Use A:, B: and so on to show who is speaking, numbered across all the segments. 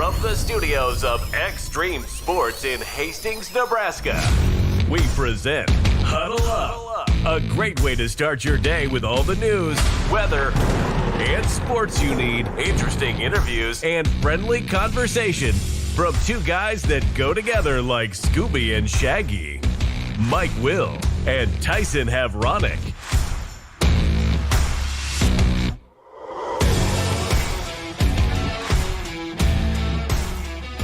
A: From the studios of Extreme Sports in Hastings, Nebraska, we present Huddle Up, a great way to start your day with all the news, weather, and sports you need, interesting interviews, and friendly conversation from two guys that go together like Scooby and Shaggy, Mike Will and Tyson Havronic.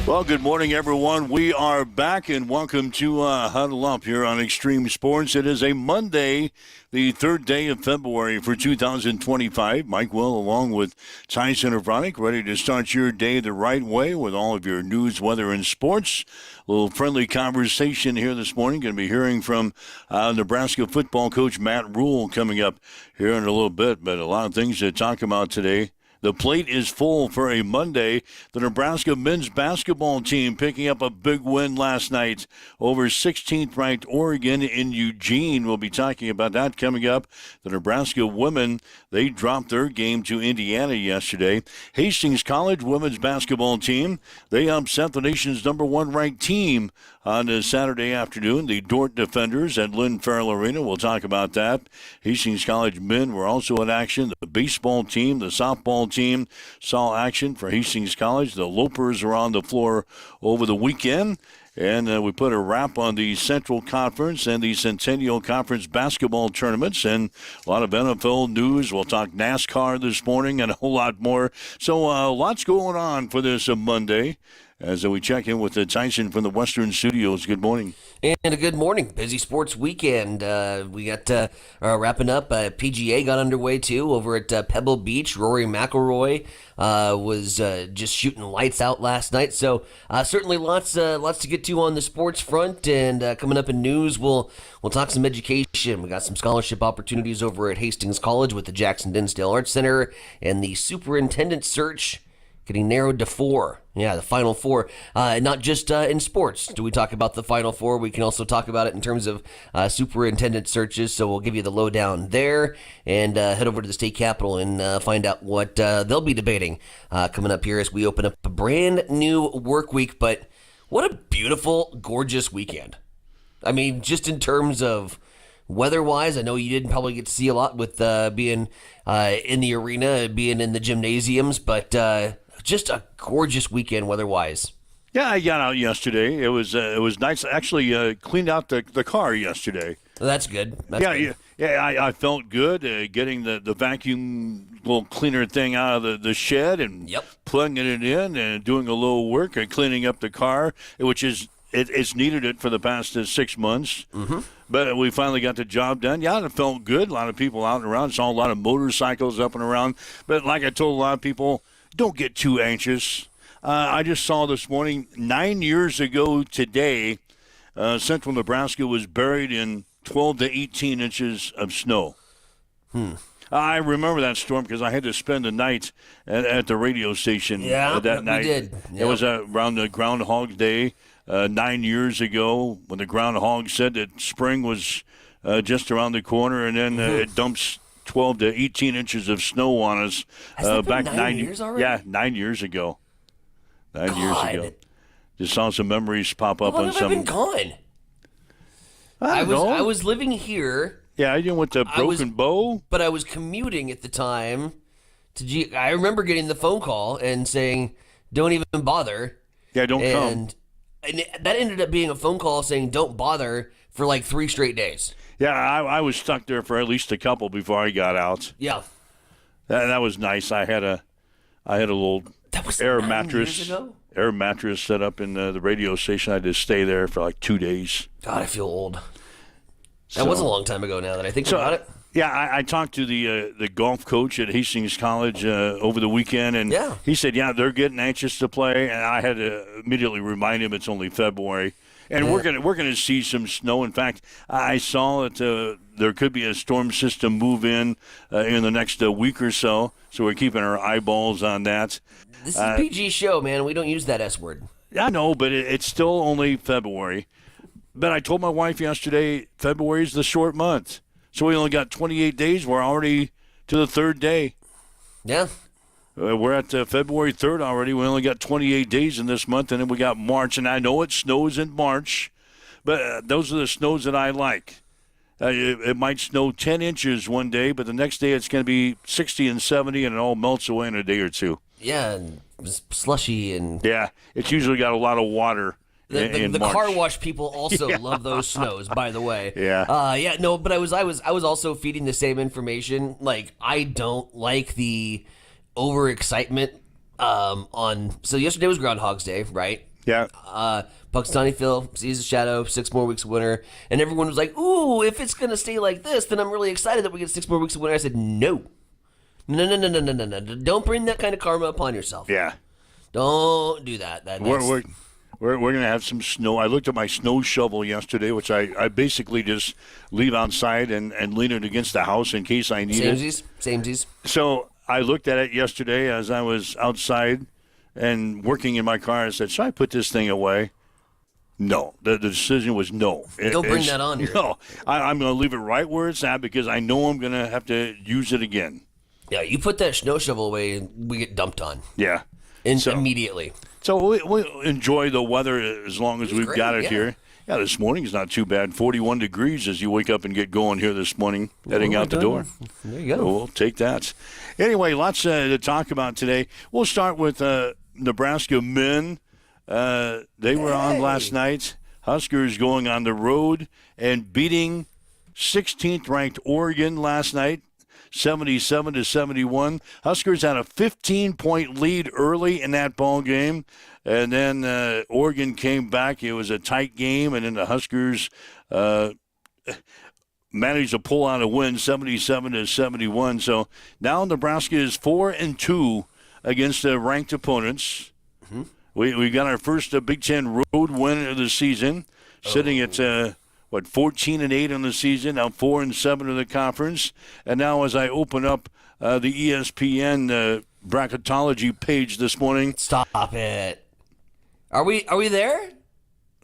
B: Well, good morning, everyone. We are back, and welcome to Huddle Up here on Extreme Sports. It is a Monday, the third day of February for 2025. Mike Will, along with Tyson Havronic, ready to start your day the right way with all of your news, weather, and sports. A little friendly conversation here this morning. Going to be hearing from Nebraska football coach Matt Rhule coming up here in a little bit, but a lot of things to talk about today. The plate is full for a Monday. The Nebraska men's basketball team picking up a big win last night over 16th-ranked Oregon in Eugene. We'll be talking about that coming up. The Nebraska women, they dropped their game to Indiana yesterday. Hastings College women's basketball team, they upset the nation's number one ranked team on a Saturday afternoon. The Dordt Defenders at Lynn Farrell Arena. We'll talk about that. Hastings College men were also in action. The baseball team, the softball team saw action for Hastings College. The Lopers are on the floor over the weekend. And we put a wrap on the Central Conference and the Centennial Conference basketball tournaments and a lot of NFL news. We'll talk NASCAR this morning and a whole lot more. So lots going on for this Monday. As we check in with Tyson from the Western Studios. Good morning.
C: And a good morning. Busy sports weekend. We got wrapping up. PGA got underway, too, over at Pebble Beach. Rory McIlroy was just shooting lights out last night. So certainly lots to get to on the sports front. And coming up in news, we'll talk some education. We got some scholarship opportunities over at Hastings College with the Jackson Dinsdale Arts Center. And the superintendent search getting narrowed to 4. Yeah, the Final Four. Not just in sports do we talk about the Final Four. We can also talk about it in terms of superintendent searches. So we'll give you the lowdown there and head over to the state capitol and find out what they'll be debating coming up here as we open up a brand new work week. But what a beautiful, gorgeous weekend. I mean, just in terms of weather-wise, I know you didn't probably get to see a lot with being in the arena, being in the gymnasiums, but just a gorgeous weekend weather-wise.
B: Yeah, I got out yesterday. It was nice. I actually cleaned out the car yesterday.
C: Well, that's good.
B: I felt good getting the vacuum little cleaner thing out of the shed and plugging it in and doing a little work and cleaning up the car, which is it's needed it for the past 6 months. Mm-hmm. But we finally got the job done. Yeah, it felt good. A lot of people out and around. Saw a lot of motorcycles up and around. But like I told a lot of people, don't get too anxious. I just saw this morning, 9 years ago today, central Nebraska was buried in 12 to 18 inches of snow. I remember that storm because I had to spend the night at the radio station that night.
C: We did. Yep.
B: It was around the Groundhog Day 9 years ago when the groundhog said that spring was just around the corner, and then it dumps 12 to 18 inches of snow on us back
C: 9 years already?
B: Yeah, 9 years ago. 9 years ago. Just saw some memories pop up on some.
C: I've been gone. I was living here.
B: Yeah, you went to Broken Bow,
C: but I was commuting at the time. I remember getting the phone call and saying, "Don't even bother."
B: Yeah, don't come.
C: And that ended up being a phone call saying, "Don't bother," for like 3 straight days.
B: Yeah, I was stuck there for at least a couple before I got out.
C: Yeah,
B: that was nice. I had a little air mattress.
C: Years ago?
B: Air mattress set up in the radio station. I had to stay there for like 2 days.
C: God, I feel old. That was a long time ago now that I think about it.
B: Yeah, I talked to the golf coach at Hastings College over the weekend, and he said, they're getting anxious to play, and I had to immediately remind him it's only February. And we're gonna see some snow. In fact, I saw that there could be a storm system move in the next week or so. So we're keeping our eyeballs on that.
C: This is a PG show, man. We don't use that S word.
B: I know, but it's still only February. But I told my wife yesterday, February is the short month. So we only got 28 days. We're already to the third day.
C: Yeah.
B: We're at February 3rd already. We only got 28 days in this month, and then we got March. And I know it snows in March, but those are the snows that I like. It might snow 10 inches one day, but the next day it's going to be 60 and 70, and it all melts away in a day or two.
C: Yeah, and slushy and
B: Yeah, it's usually got a lot of water.
C: the
B: March.
C: car wash people also love those snows, by the way.
B: Yeah.
C: No, but I was also feeding the same information. Like, I don't like the overexcitement so yesterday was Groundhog's Day, right?
B: Yeah.
C: Punxsutawney Phil sees a shadow, 6 more weeks of winter, and everyone was like, "Ooh, if it's gonna stay like this, then I'm really excited that we get 6 more weeks of winter." I said, "No, no. Don't bring that kind of karma upon yourself.
B: Yeah.
C: Don't do that.
B: We're going to have some snow. I looked at my snow shovel yesterday, which I basically just leave outside and lean it against the house in case I need it.
C: Samesies.
B: So I looked at it yesterday as I was outside and working in my car. I said, should I put this thing away? No. The decision was no.
C: Don't bring that on here.
B: No. I'm going to leave it right where it's at because I know I'm going to have to use it again.
C: Yeah, you put that snow shovel away and we get dumped on.
B: Yeah.
C: Immediately.
B: So we enjoy the weather as long as we've got it here. Yeah, this morning is not too bad. 41 degrees as you wake up and get going here this morning, heading out the door.
C: There you go.
B: So we'll take that. Anyway, lots to talk about today. We'll start with Nebraska men. They were on last night. Huskers going on the road and beating 16th ranked Oregon last night. 77-71. Huskers had a 15-point lead early in that ball game, and then Oregon came back. It was a tight game, and then the Huskers managed to pull out a win, 77-71. So now Nebraska is 4-2 against the ranked opponents. Mm-hmm. We got our first Big Ten road win of the season, sitting at 14-8 on the season, now 4-7 in the conference. And now as I open up the ESPN bracketology page this morning.
C: Stop it. Are we there?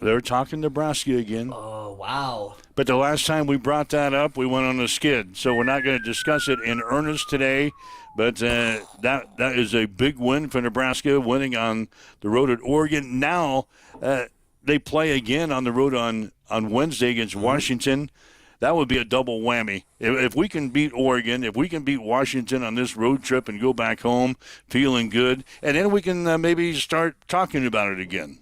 B: They're talking Nebraska again.
C: Oh, wow.
B: But the last time we brought that up, we went on a skid. So we're not going to discuss it in earnest today. But that is a big win for Nebraska, winning on the road at Oregon. Now they play again on the road on Wednesday against Washington. That would be a double whammy. If we can beat Oregon, if we can beat Washington on this road trip and go back home feeling good, and then we can maybe start talking about it again.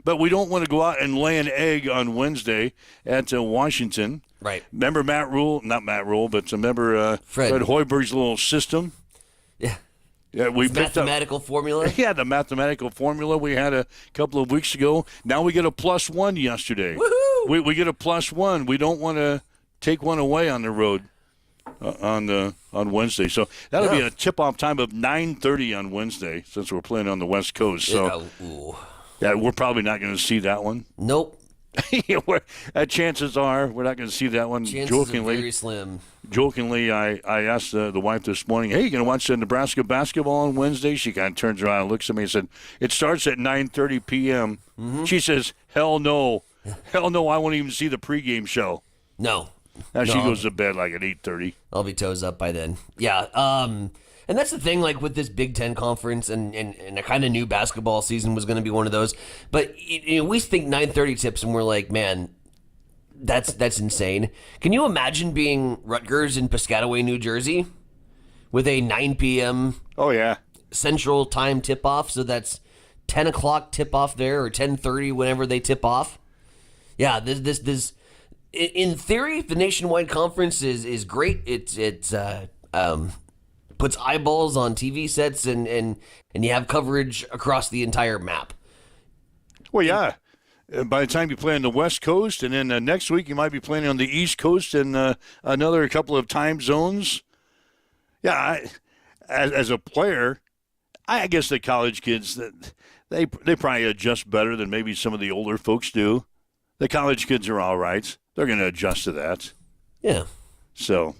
B: But we don't want to go out and lay an egg on Wednesday at Washington.
C: Right.
B: Remember but remember Fred Hoiberg's little system?
C: Yeah.
B: Yeah, we picked
C: mathematical formula?
B: Yeah, the mathematical formula we had a couple of weeks ago. Now we get a +1 yesterday.
C: Woohoo!
B: We get a +1. We don't want to take one away on the road on Wednesday. So that'll be a tip-off time of 9:30 on Wednesday since we're playing on the West Coast. So yeah, we're probably not going to see that one.
C: Nope.
B: Chances are we're not going to see that one.
C: Chances are very slim.
B: Jokingly, I asked the wife this morning, hey, you going to watch Nebraska basketball on Wednesday? She kind of turns around and looks at me and said, it starts at 9:30 p.m. Mm-hmm. She says, hell no. Hell no, I won't even see the pregame show.
C: No.
B: Now she goes to bed like at 8:30.
C: I'll be toes up by then. Yeah. And that's the thing, like with this Big Ten conference, and I kind of knew basketball season was going to be one of those. But we think 9:30 tips, and we're like, man, that's insane. Can you imagine being Rutgers in Piscataway, New Jersey, with a 9 p.m.
B: Oh yeah,
C: Central Time tip off? So that's 10 o'clock tip off there, or 10:30 whenever they tip off. Yeah, this. In theory, the nationwide conference is great. It's puts eyeballs on TV sets and you have coverage across the entire map.
B: Well, yeah. By the time you play on the West Coast, and then next week you might be playing on the East Coast and another couple of time zones. Yeah, as a player, I guess the college kids, they probably adjust better than maybe some of the older folks do. The college kids are all right. They're going to adjust to that.
C: Yeah.
B: So,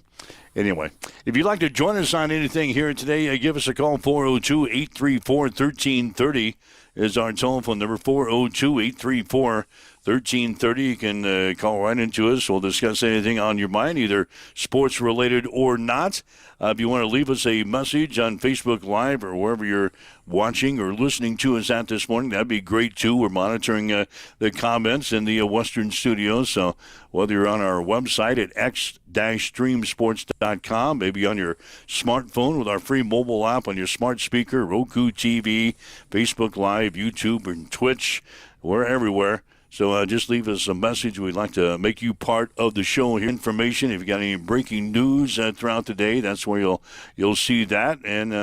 B: anyway, if you'd like to join us on anything here today, give us a call. 402-834-1330 is our telephone number, 402-834-1330. 1330. You can call right into us. We'll discuss anything on your mind, either sports-related or not. If you want to leave us a message on Facebook Live or wherever you're watching or listening to us at this morning, that'd be great, too. We're monitoring the comments in the Western Studios. So whether you're on our website at x-streamsports.com, maybe on your smartphone with our free mobile app on your smart speaker, Roku TV, Facebook Live, YouTube, and Twitch, we're everywhere. So just leave us a message. We'd like to make you part of the show here. Information, if you got any breaking news throughout the day, that's where you'll see that. And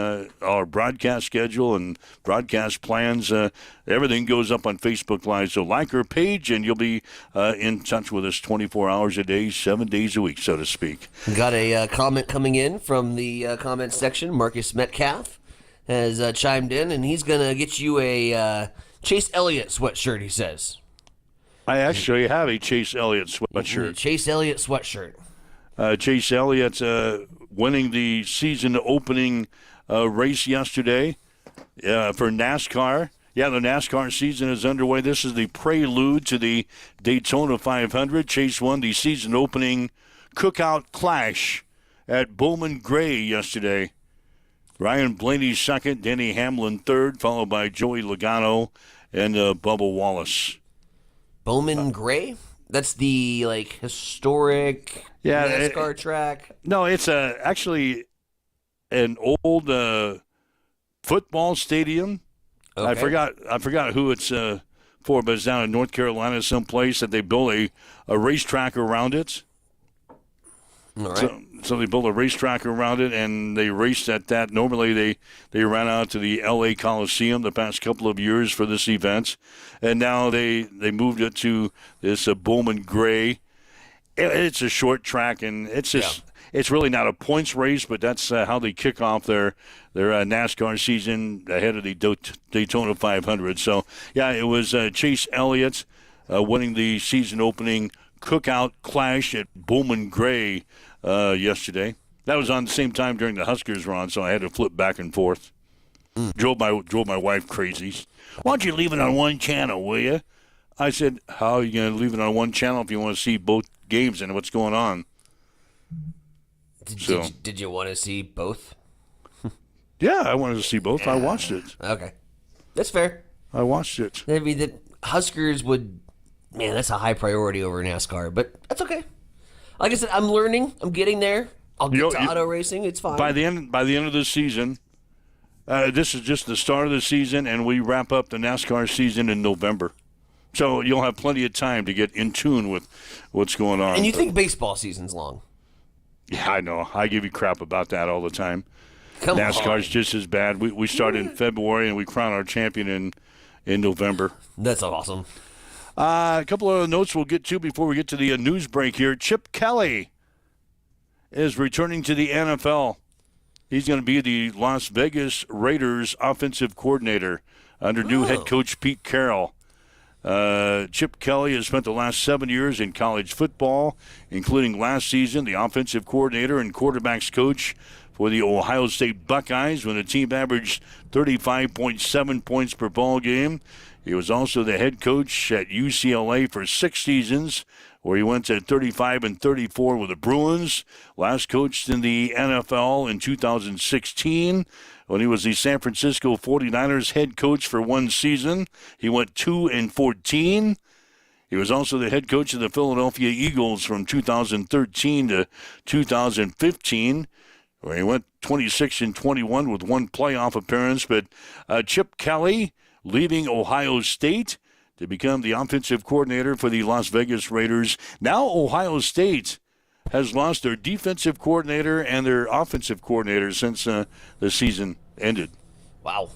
B: our broadcast schedule and broadcast plans, everything goes up on Facebook Live. So like our page, and you'll be in touch with us 24 hours a day, 7 days a week, so to speak.
C: Got a comment coming in from the comment section. Marcus Metcalf has chimed in, and he's going to get you a Chase Elliott sweatshirt, he says.
B: I actually have a Chase Elliott sweatshirt.
C: Chase Elliott sweatshirt.
B: Chase Elliott winning the season opening race yesterday for NASCAR. Yeah, the NASCAR season is underway. This is the prelude to the Daytona 500. Chase won the season opening Cookout Clash at Bowman Gray yesterday. Ryan Blaney second, Denny Hamlin third, followed by Joey Logano and Bubba Wallace.
C: Bowman Gray? That's the historic NASCAR track?
B: No, it's actually an old football stadium. Okay. I forgot who it's for, but it's down in North Carolina someplace that they built a racetrack around it.
C: All right.
B: So they built a racetrack around it, and they raced at that. Normally, they ran out to the L.A. Coliseum the past couple of years for this event, and now they moved it to this Bowman Gray. It's a short track, and it's just it's really not a points race, but that's how they kick off their NASCAR season ahead of the Daytona 500. So, yeah, it was Chase Elliott winning the season opening Cookout Clash at Bowman Gray yesterday. That was on the same time during the Huskers run, so I had to flip back and forth. Drove my wife crazy. Why don't you leave it on one channel, will you? I said, how are you going to leave it on one channel if you want to see both games and what's going on?
C: Did you want to see both?
B: Yeah, I wanted to see both. I watched it.
C: Okay. That's fair.
B: I watched it.
C: Maybe the Huskers would... Man, that's a high priority over NASCAR, but that's okay. Like I said, I'm learning. I'm getting there. I'll get to auto racing. It's fine.
B: By the end of the season, this is just the start of the season, and we wrap up the NASCAR season in November. So you'll have plenty of time to get in tune with what's going on.
C: And you think baseball season's long?
B: Yeah, I know. I give you crap about that all the time.
C: NASCAR's
B: just as bad. We start in February, and we crown our champion in November.
C: That's awesome.
B: A couple of notes we'll get to before we get to the news break here. Chip Kelly is returning to the NFL. He's going to be the Las Vegas Raiders offensive coordinator under new head coach Pete Carroll. Chip Kelly has spent the last 7 years in college football, including last season the offensive coordinator and quarterbacks coach for the Ohio State Buckeyes when the team averaged 35.7 points per ball game. He was also the head coach at UCLA for 6 seasons, where he went to 35-34 with the Bruins. Last coached in the NFL in 2016 when he was the San Francisco 49ers head coach for 1 season. He went 2-14. He was also the head coach of the Philadelphia Eagles from 2013 to 2015, where he went 26-21 with 1 playoff appearance. But Chip Kelly leaving Ohio State to become the offensive coordinator for the Las Vegas Raiders. Now Ohio State has lost their defensive coordinator and their offensive coordinator since the season ended.
C: Wow.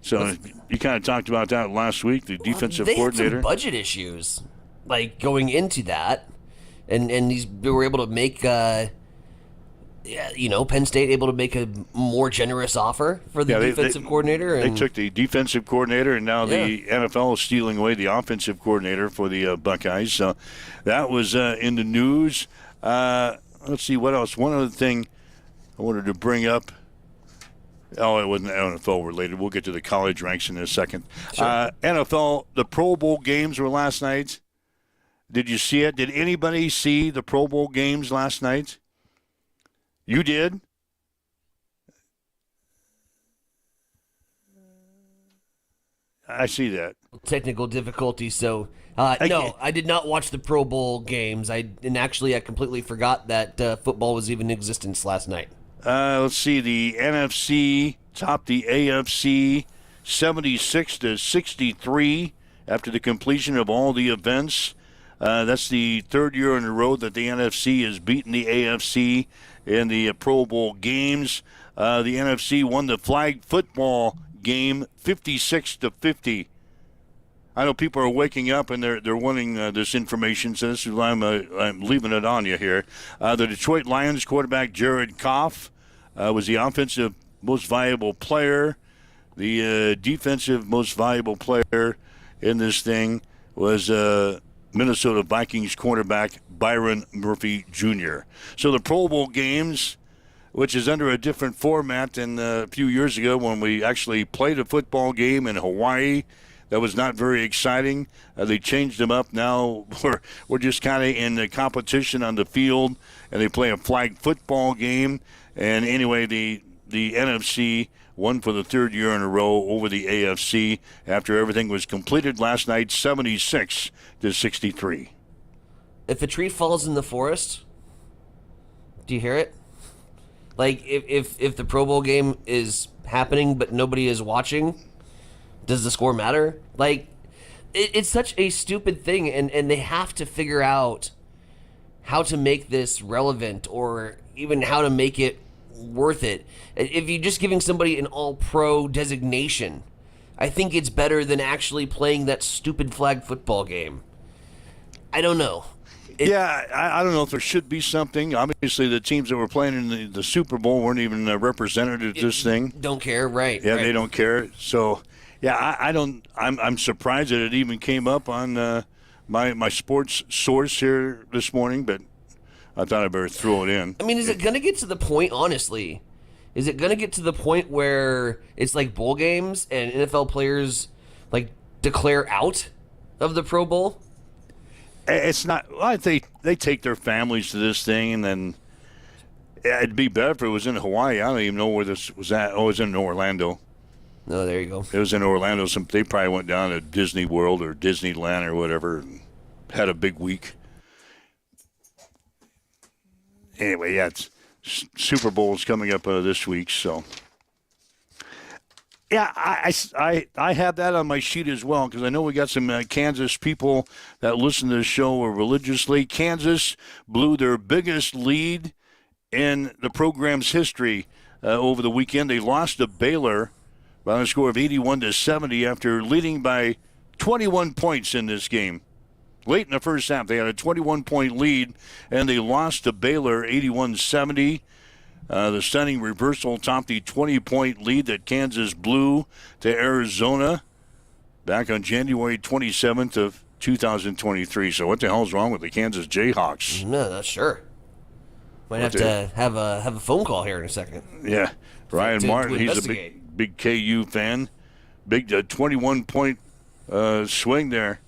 B: So you kind of talked about that last week, the defensive coordinator.
C: They had some budget issues, going into that, and they were able to make... Penn State able to make a more generous offer for the defensive coordinator.
B: They took the defensive coordinator, and now the NFL is stealing away the offensive coordinator for the Buckeyes. So that was in the news. Let's see what else. One other thing I wanted to bring up Oh, it wasn't NFL related. We'll get to the college ranks in a second.
C: Sure.
B: NFL, the Pro Bowl games were last night. Did you see it? Did anybody see the Pro Bowl games last night? You did? I see that.
C: Technical difficulties. So, no, I did not watch the Pro Bowl games. I completely forgot that football was even in existence last night.
B: Let's see. The NFC topped the AFC 76-63 after the completion of all the events. That's the third year in a row that the NFC has beaten the AFC in the Pro Bowl games. The NFC won the flag football game 56-50. I know people are waking up and they're wanting this information, so this is why I'm leaving it on you here. The Detroit Lions quarterback Jared Goff was the offensive most valuable player. The defensive most valuable player in this thing was Minnesota Vikings cornerback Byron Murphy Jr. So the Pro Bowl games, which is under a different format than a few years ago when we actually played a football game in Hawaii. That was not very exciting. They changed them up now. We're just kind of in the competition on the field, and they play a flag football game. And anyway, the NFC won for the third year in a row over the AFC after everything was completed last night, 76-63.
C: If a tree falls in the forest, do you hear it? Like, if the Pro Bowl game is happening but nobody is watching, does the score matter? Like, it's such a stupid thing, and they have to figure out how to make this relevant or even how to make it worth it. If you're just giving somebody an all-pro designation, I think it's better than actually playing that stupid flag football game. I don't know.
B: I don't know if there should be something. Obviously, the teams that were playing in the Super Bowl weren't even represented at this thing.
C: Don't care, right?
B: Yeah,
C: right.
B: They don't care. So, yeah, I don't. I'm surprised that it even came up on my sports source here this morning, but I thought I better throw it in.
C: I mean, is it going to get to the point, honestly? Is it going to get to the point where it's like bowl games and NFL players like declare out of the Pro Bowl?
B: It's not. I think they take their families to this thing, and then it'd be better if it was in Hawaii. I don't even know where this was at. Oh, it was in Orlando.
C: Oh, there you go.
B: It was in Orlando. They probably went down to Disney World or Disneyland or whatever and had a big week. Anyway, yeah, Super Bowl is coming up this week, so. Yeah, I have that on my sheet as well because I know we got some Kansas people that listen to the show religiously. Kansas blew their biggest lead in the program's history over the weekend. They lost to Baylor by a score of 81-70 after leading by 21 points in this game. Late in the first half, they had a 21-point lead, and they lost to Baylor 81-70. The stunning reversal topped the 20-point lead that Kansas blew to Arizona back on January 27th of 2023. So what the hell's wrong with the Kansas Jayhawks?
C: No, not sure. Might have to have a phone call here in a second.
B: Yeah, Ryan Martin, he's a
C: investigate.
B: big KU fan. Big 21-point swing there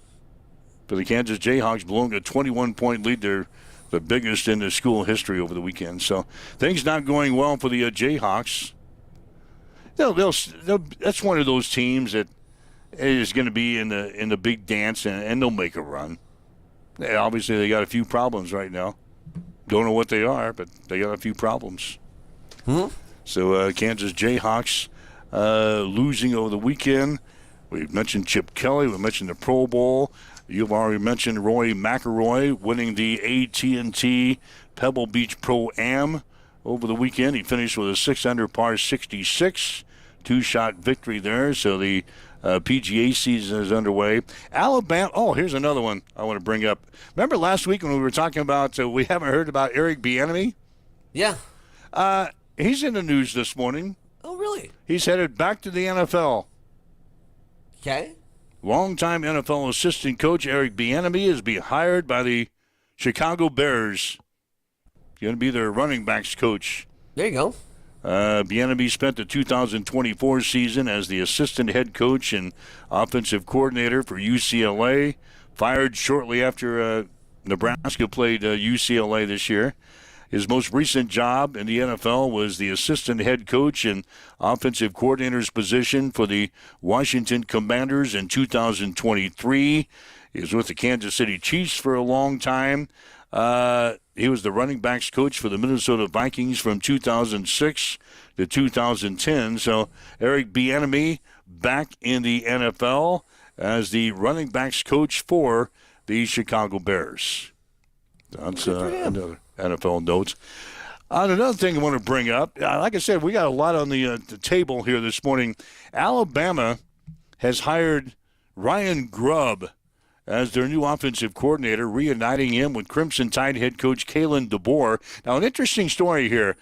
B: for the Kansas Jayhawks, blowing a 21-point lead. They're the biggest in the school history over the weekend. So things not going well for the Jayhawks. That's one of those teams that is going to be in the big dance, and they'll make a run. Obviously, they got a few problems right now. Don't know what they are, but they got a few problems. So Kansas Jayhawks losing over the weekend. We've mentioned Chip Kelly. We mentioned the Pro Bowl. You've already mentioned Rory McIlroy winning the AT&T Pebble Beach Pro-Am over the weekend. He finished with a 6-under par 66, two-shot victory there. So the PGA season is underway. Alabama. Oh, here's another one I want to bring up. Remember last week when we were talking about we haven't heard about Eric Bieniemy?
C: Yeah.
B: He's in the news this morning.
C: Oh, really?
B: He's headed back to the NFL.
C: Okay.
B: Longtime NFL assistant coach Eric Bieniemy is being hired by the Chicago Bears. He's going to be their running backs coach.
C: There you go.
B: Bieniemy spent the 2024 season as the assistant head coach and offensive coordinator for UCLA. Fired shortly after Nebraska played UCLA this year. His most recent job in the NFL was the assistant head coach and offensive coordinator's position for the Washington Commanders in 2023. He was with the Kansas City Chiefs for a long time. He was the running backs coach for the Minnesota Vikings from 2006 to 2010. So Eric Bieniemy back in the NFL as the running backs coach for the Chicago Bears. That's another NFL notes. Another thing I want to bring up, like I said, we got a lot on the table here this morning. Alabama has hired Ryan Grubb as their new offensive coordinator, reuniting him with Crimson Tide head coach Kalen DeBoer. Now, an interesting story here.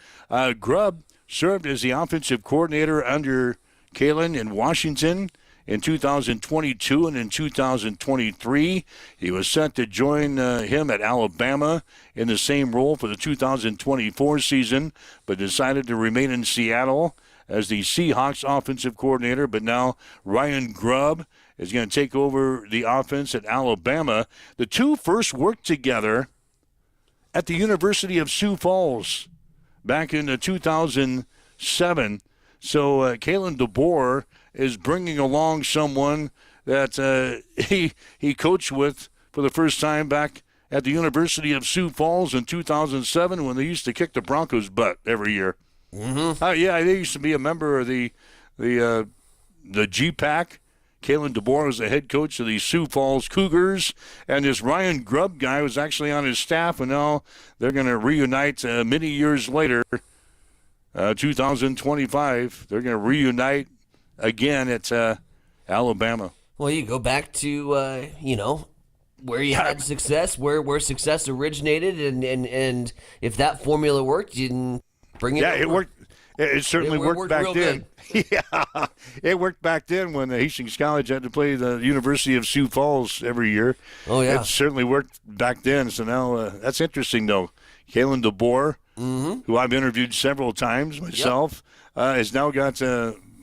B: Grubb served as the offensive coordinator under Kalen in Washington in 2022 and in 2023. He was set to join him at Alabama in the same role for the 2024 season, but decided to remain in Seattle as the Seahawks offensive coordinator. But now Ryan Grubb is going to take over the offense at Alabama. The two first worked together at the University of Sioux Falls back in 2007. So Kalen DeBoer is bringing along someone that he coached with for the first time back at the University of Sioux Falls in 2007 when they used to kick the Broncos' butt every year. Mm-hmm. Yeah, they used to be a member of the GPAC. Kalen DeBoer was the head coach of the Sioux Falls Cougars, and this Ryan Grubb guy was actually on his staff, and now they're going to reunite many years later, 2025. They're going to reunite again at Alabama.
C: Well, you go back to, where you had success, where success originated, and if that formula worked, you didn't bring it over.
B: It worked. It certainly worked back then. Yeah, it worked back then when Hastings College had to play the University of Sioux Falls every year.
C: Oh, yeah.
B: It certainly worked back then. So now that's interesting, though. Kalen DeBoer, who I've interviewed several times myself, has now got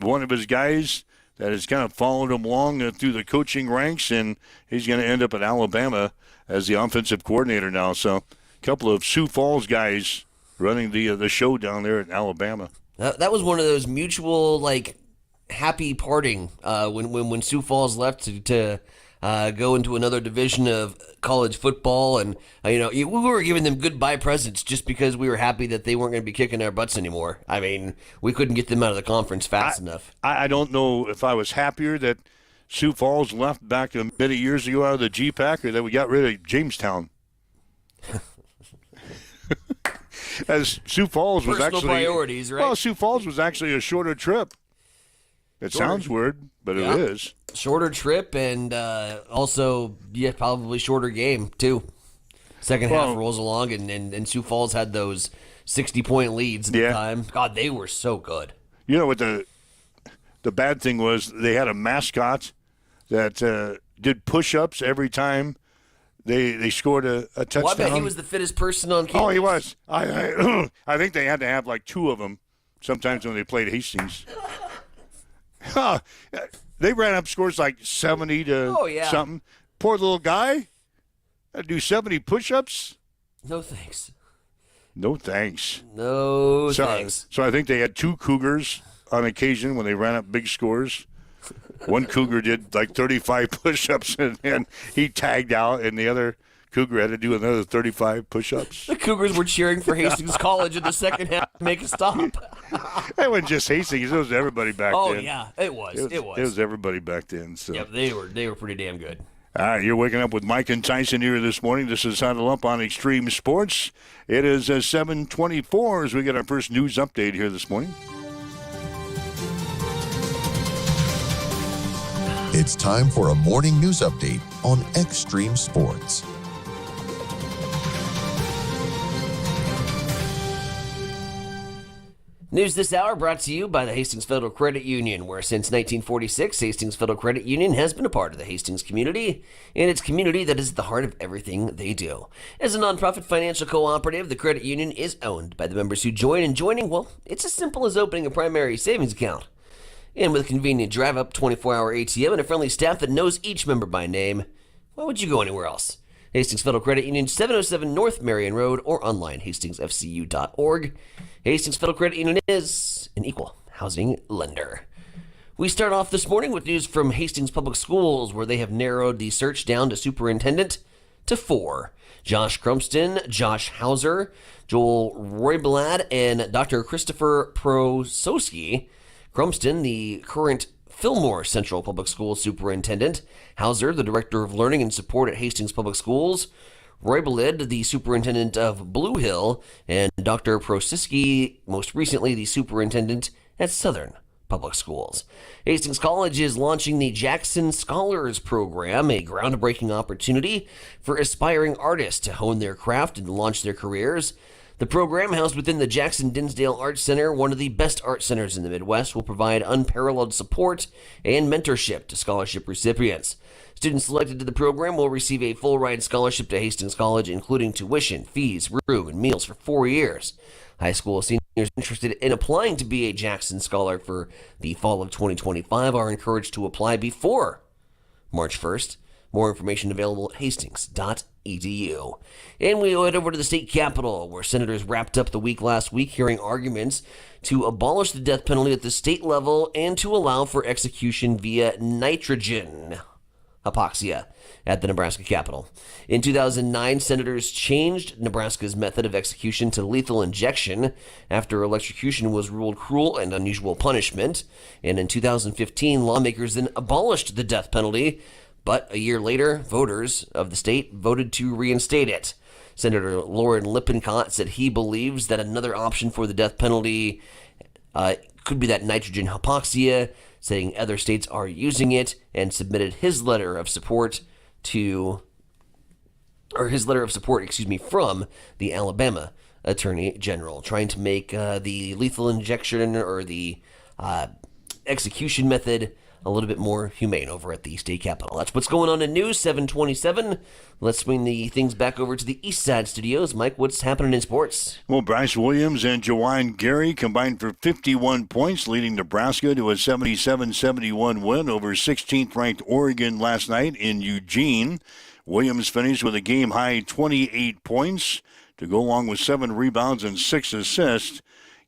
B: one of his guys that has kind of followed him along through the coaching ranks, and he's going to end up at Alabama as the offensive coordinator now. So a couple of Sioux Falls guys running the show down there at Alabama.
C: That was one of those mutual, happy parting when Sioux Falls left to go into another division of college football. And, we were giving them goodbye presents just because we were happy that they weren't going to be kicking our butts anymore. I mean, we couldn't get them out of the conference fast enough.
B: I don't know if I was happier that Sioux Falls left back many years ago out of the GPAC or that we got rid of Jamestown. As Sioux Falls was
C: Personal
B: actually
C: priorities, right?
B: Well, Sioux Falls was actually a shorter trip. It sounds weird, but it is.
C: Shorter trip and also, probably shorter game, too. Second half rolls along, and Sioux Falls had those 60-point leads at the time. God, they were so good.
B: You know what the bad thing was? They had a mascot that did push-ups every time they scored a touchdown.
C: Well, I bet he was the fittest person on campus.
B: Oh, he was. I think they had to have two of them sometimes when they played Hastings. They ran up scores 70 to something. Poor little guy. Had to do 70 push-ups.
C: No thanks.
B: No thanks.
C: No thanks.
B: So I think they had two Cougars on occasion when they ran up big scores. One Cougar did 35 push-ups, and then he tagged out, and the other Cougar had to do another 35 push-ups.
C: The Cougars were cheering for Hastings College in the second half to make a stop.
B: It wasn't just Hastings; it was everybody back then.
C: Oh yeah, it was.
B: It was everybody back then. So.
C: Yep, they were pretty damn good.
B: All right, you're waking up with Mike and Tyson here this morning. This is Huddle Up on Extreme Sports. It is 7:24 as we get our first news update here this morning.
D: It's time for a morning news update on Extreme Sports.
C: News this hour brought to you by the Hastings Federal Credit Union, where since 1946, Hastings Federal Credit Union has been a part of the Hastings community, and it's community that is at the heart of everything they do. As a nonprofit financial cooperative, the credit union is owned by the members who join, and joining, well, it's as simple as opening a primary savings account. And with a convenient drive-up, 24-hour ATM, and a friendly staff that knows each member by name, why would you go anywhere else? Hastings Federal Credit Union, 707 North Marion Road, or online, hastingsfcu.org. Hastings Federal Credit Union is an equal housing lender. We start off this morning with news from Hastings Public Schools, where they have narrowed the search down to superintendent to 4. Josh Crumston, Josh Hauser, Joel Royblad, and Dr. Christopher Prosowski. Crumston, the current Fillmore Central Public Schools Superintendent, Hauser, the Director of Learning and Support at Hastings Public Schools, Roybelid, the Superintendent of Blue Hill, and Dr. Prosowski, most recently the Superintendent at Southern Public Schools. Hastings College is launching the Jackson Scholars Program, a groundbreaking opportunity for aspiring artists to hone their craft and launch their careers. The program, housed within the Jackson Dinsdale Arts Center, one of the best art centers in the Midwest, will provide unparalleled support and mentorship to scholarship recipients. Students selected to the program will receive a full-ride scholarship to Hastings College, including tuition, fees, room, and meals for 4 years. High school seniors interested in applying to be a Jackson Scholar for the fall of 2025 are encouraged to apply before March 1st. More information available at hastings.edu. And we head over to the state capitol, where senators wrapped up the week last week hearing arguments to abolish the death penalty at the state level and to allow for execution via nitrogen hypoxia at the Nebraska Capitol. In 2009, senators changed Nebraska's method of execution to lethal injection after electrocution was ruled cruel and unusual punishment. And in 2015, lawmakers then abolished the death penalty, but a year later, voters of the state voted to reinstate it. Senator Lauren Lippincott said he believes that another option for the death penalty could be that nitrogen hypoxia, saying other states are using it, and submitted his letter of support from the Alabama Attorney General, trying to make the lethal injection or the execution method a little bit more humane over at the state capitol. That's what's going on in news, 727. Let's swing the things back over to the East Side studios. Mike, what's happening in sports?
B: Well, Bryce Williams and Jawan Gary combined for 51 points, leading Nebraska to a 77-71 win over 16th-ranked Oregon last night in Eugene. Williams finished with a game-high 28 points to go along with 7 rebounds and 6 assists.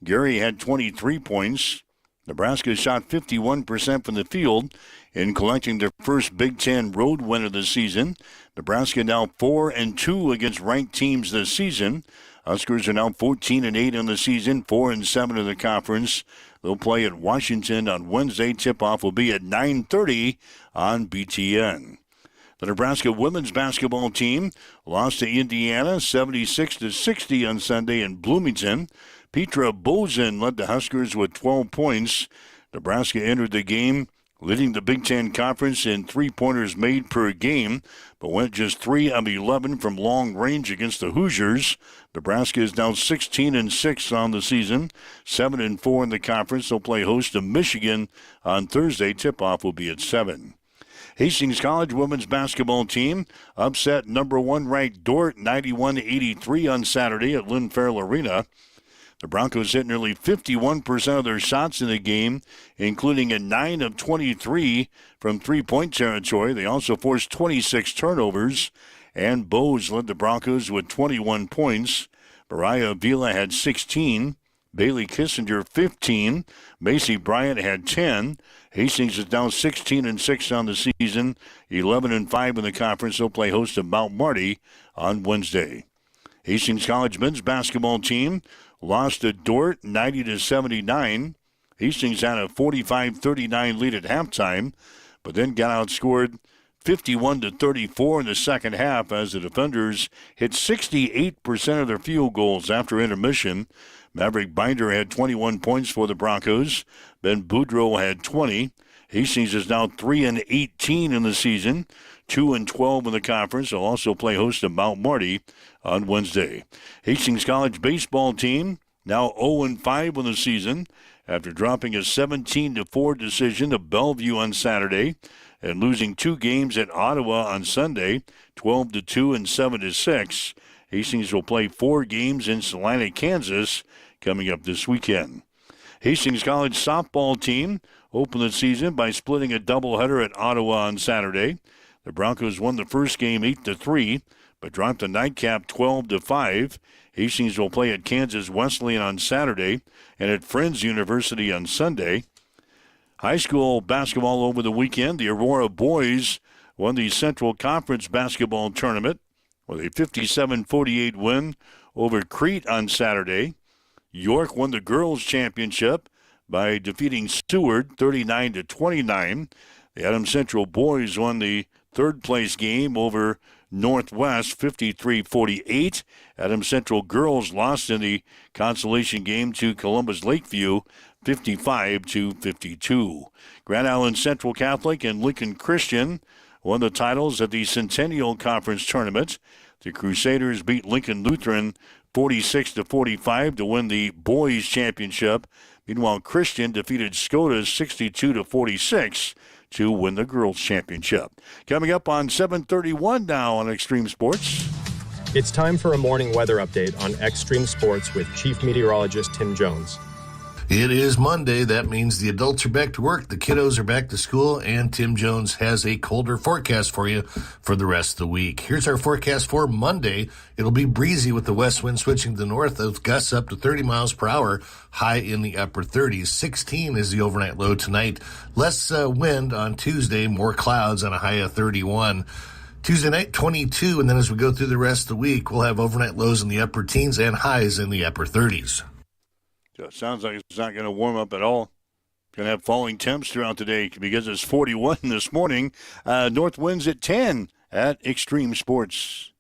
B: Gary had 23 points. Nebraska shot 51% from the field in collecting their first Big Ten road win of the season. Nebraska now 4-2 against ranked teams this season. Huskers are now 14-8 on the season, 4-7 in the conference. They'll play at Washington on Wednesday. Tip-off will be at 9:30 on BTN. The Nebraska women's basketball team lost to Indiana 76-60 on Sunday in Bloomington. Petra Bozen led the Huskers with 12 points. Nebraska entered the game leading the Big Ten Conference in three-pointers made per game, but went just 3 of 11 from long range against the Hoosiers. Nebraska is now 16-6 on the season, 7-4 in the conference. They'll play host to Michigan on Thursday. Tip-off will be at 7. Hastings College women's basketball team upset number 1 ranked Dordt 91-83 on Saturday at Lynn Farrell Arena. The Broncos hit nearly 51% of their shots in the game, including a 9 of 23 from three-point territory. They also forced 26 turnovers, and Bose led the Broncos with 21 points. Mariah Avila had 16. Bailey Kissinger 15. Macy Bryant had 10. Hastings is now 16-6 on the season, 11-5 in the conference. They'll play host to Mount Marty on Wednesday. Hastings College men's basketball team lost to Dordt 90-79. Hastings had a 45-39 lead at halftime, but then got outscored 51-34 in the second half as the defenders hit 68% of their field goals after intermission. Maverick Binder had 21 points for the Broncos. Ben Boudreau had 20. Hastings is now 3-18 in the season, 2-12 in the conference. They'll also play host to Mount Marty on Wednesday. Hastings College baseball team now 0-5 on the season after dropping a 17-4 decision to Bellevue on Saturday and losing 2 games at Ottawa on Sunday, 12-2 and 7-6. Hastings will play 4 games in Salina, Kansas, coming up this weekend. Hastings College softball team opened the season by splitting a doubleheader at Ottawa on Saturday. The Broncos won the first game 8-3, but dropped the nightcap 12-5. Hastings will play at Kansas Wesleyan on Saturday and at Friends University on Sunday. High school basketball over the weekend. The Aurora boys won the Central Conference basketball tournament with a 57-48 win over Crete on Saturday. York won the girls' championship by defeating Seward 39-29. The Adams Central boys won the third-place game over Northwest 53-48. Adams Central girls lost in the consolation game to Columbus Lakeview 55-52. Grand Island Central Catholic and Lincoln Christian won the titles at the Centennial Conference Tournament. The Crusaders beat Lincoln Lutheran 46-45 to win the boys' championship. Meanwhile, Christian defeated Scotus 62-46 to win the girls' championship. Coming up on 7:31 now on Extreme Sports.
E: It's time for a morning weather update on Extreme Sports with Chief Meteorologist Tim Jones.
F: It is Monday. That means the adults are back to work, the kiddos are back to school, and Tim Jones has a colder forecast for you for the rest of the week. Here's our forecast for Monday. It'll be breezy with the west wind switching to the north, with gusts up to 30 miles per hour, high in the upper 30s. 16 is the overnight low tonight. Less wind on Tuesday, more clouds on a high of 31. Tuesday night, 22, and then as we go through the rest of the week, we'll have overnight lows in the upper teens and highs in the upper 30s.
B: So it sounds like it's not going to warm up at all. Going to have falling temps throughout the day because it's 41 this morning. North winds at 10 at Extreme Sports.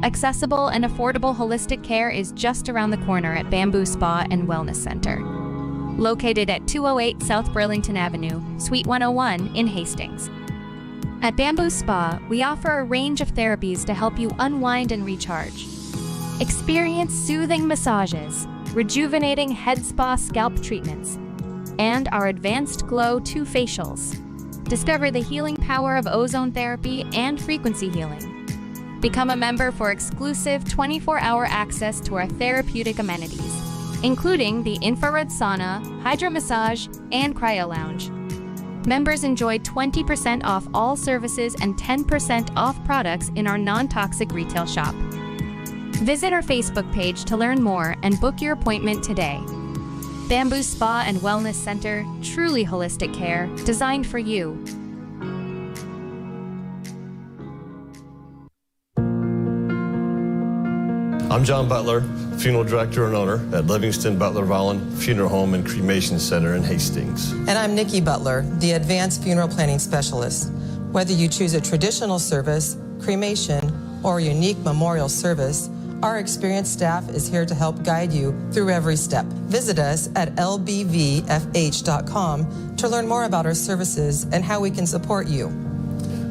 G: Accessible and affordable holistic care is just around the corner at Bamboo Spa and Wellness Center. Located at 208 South Burlington Avenue, Suite 101 in Hastings. At Bamboo Spa, we offer a range of therapies to help you unwind and recharge. Experience soothing massages, rejuvenating head spa scalp treatments, and our Advanced Glow 2 facials. Discover the healing power of ozone therapy and frequency healing. Become a member for exclusive 24-hour access to our therapeutic amenities, including the infrared sauna, hydro massage, and cryo lounge. Members enjoy 20% off all services and 10% off products in our non-toxic retail shop. Visit our Facebook page to learn more and book your appointment today. Bamboo Spa and Wellness Center, truly holistic care, designed for you.
H: I'm John Butler, funeral director and owner at Livingston Butler Volland Funeral Home and Cremation Center in Hastings.
I: And I'm Nikki Butler, the advanced funeral planning specialist. Whether you choose a traditional service, cremation, or a unique memorial service, our experienced staff is here to help guide you through every step. Visit us at lbvfh.com to learn more about our services and how we can support you.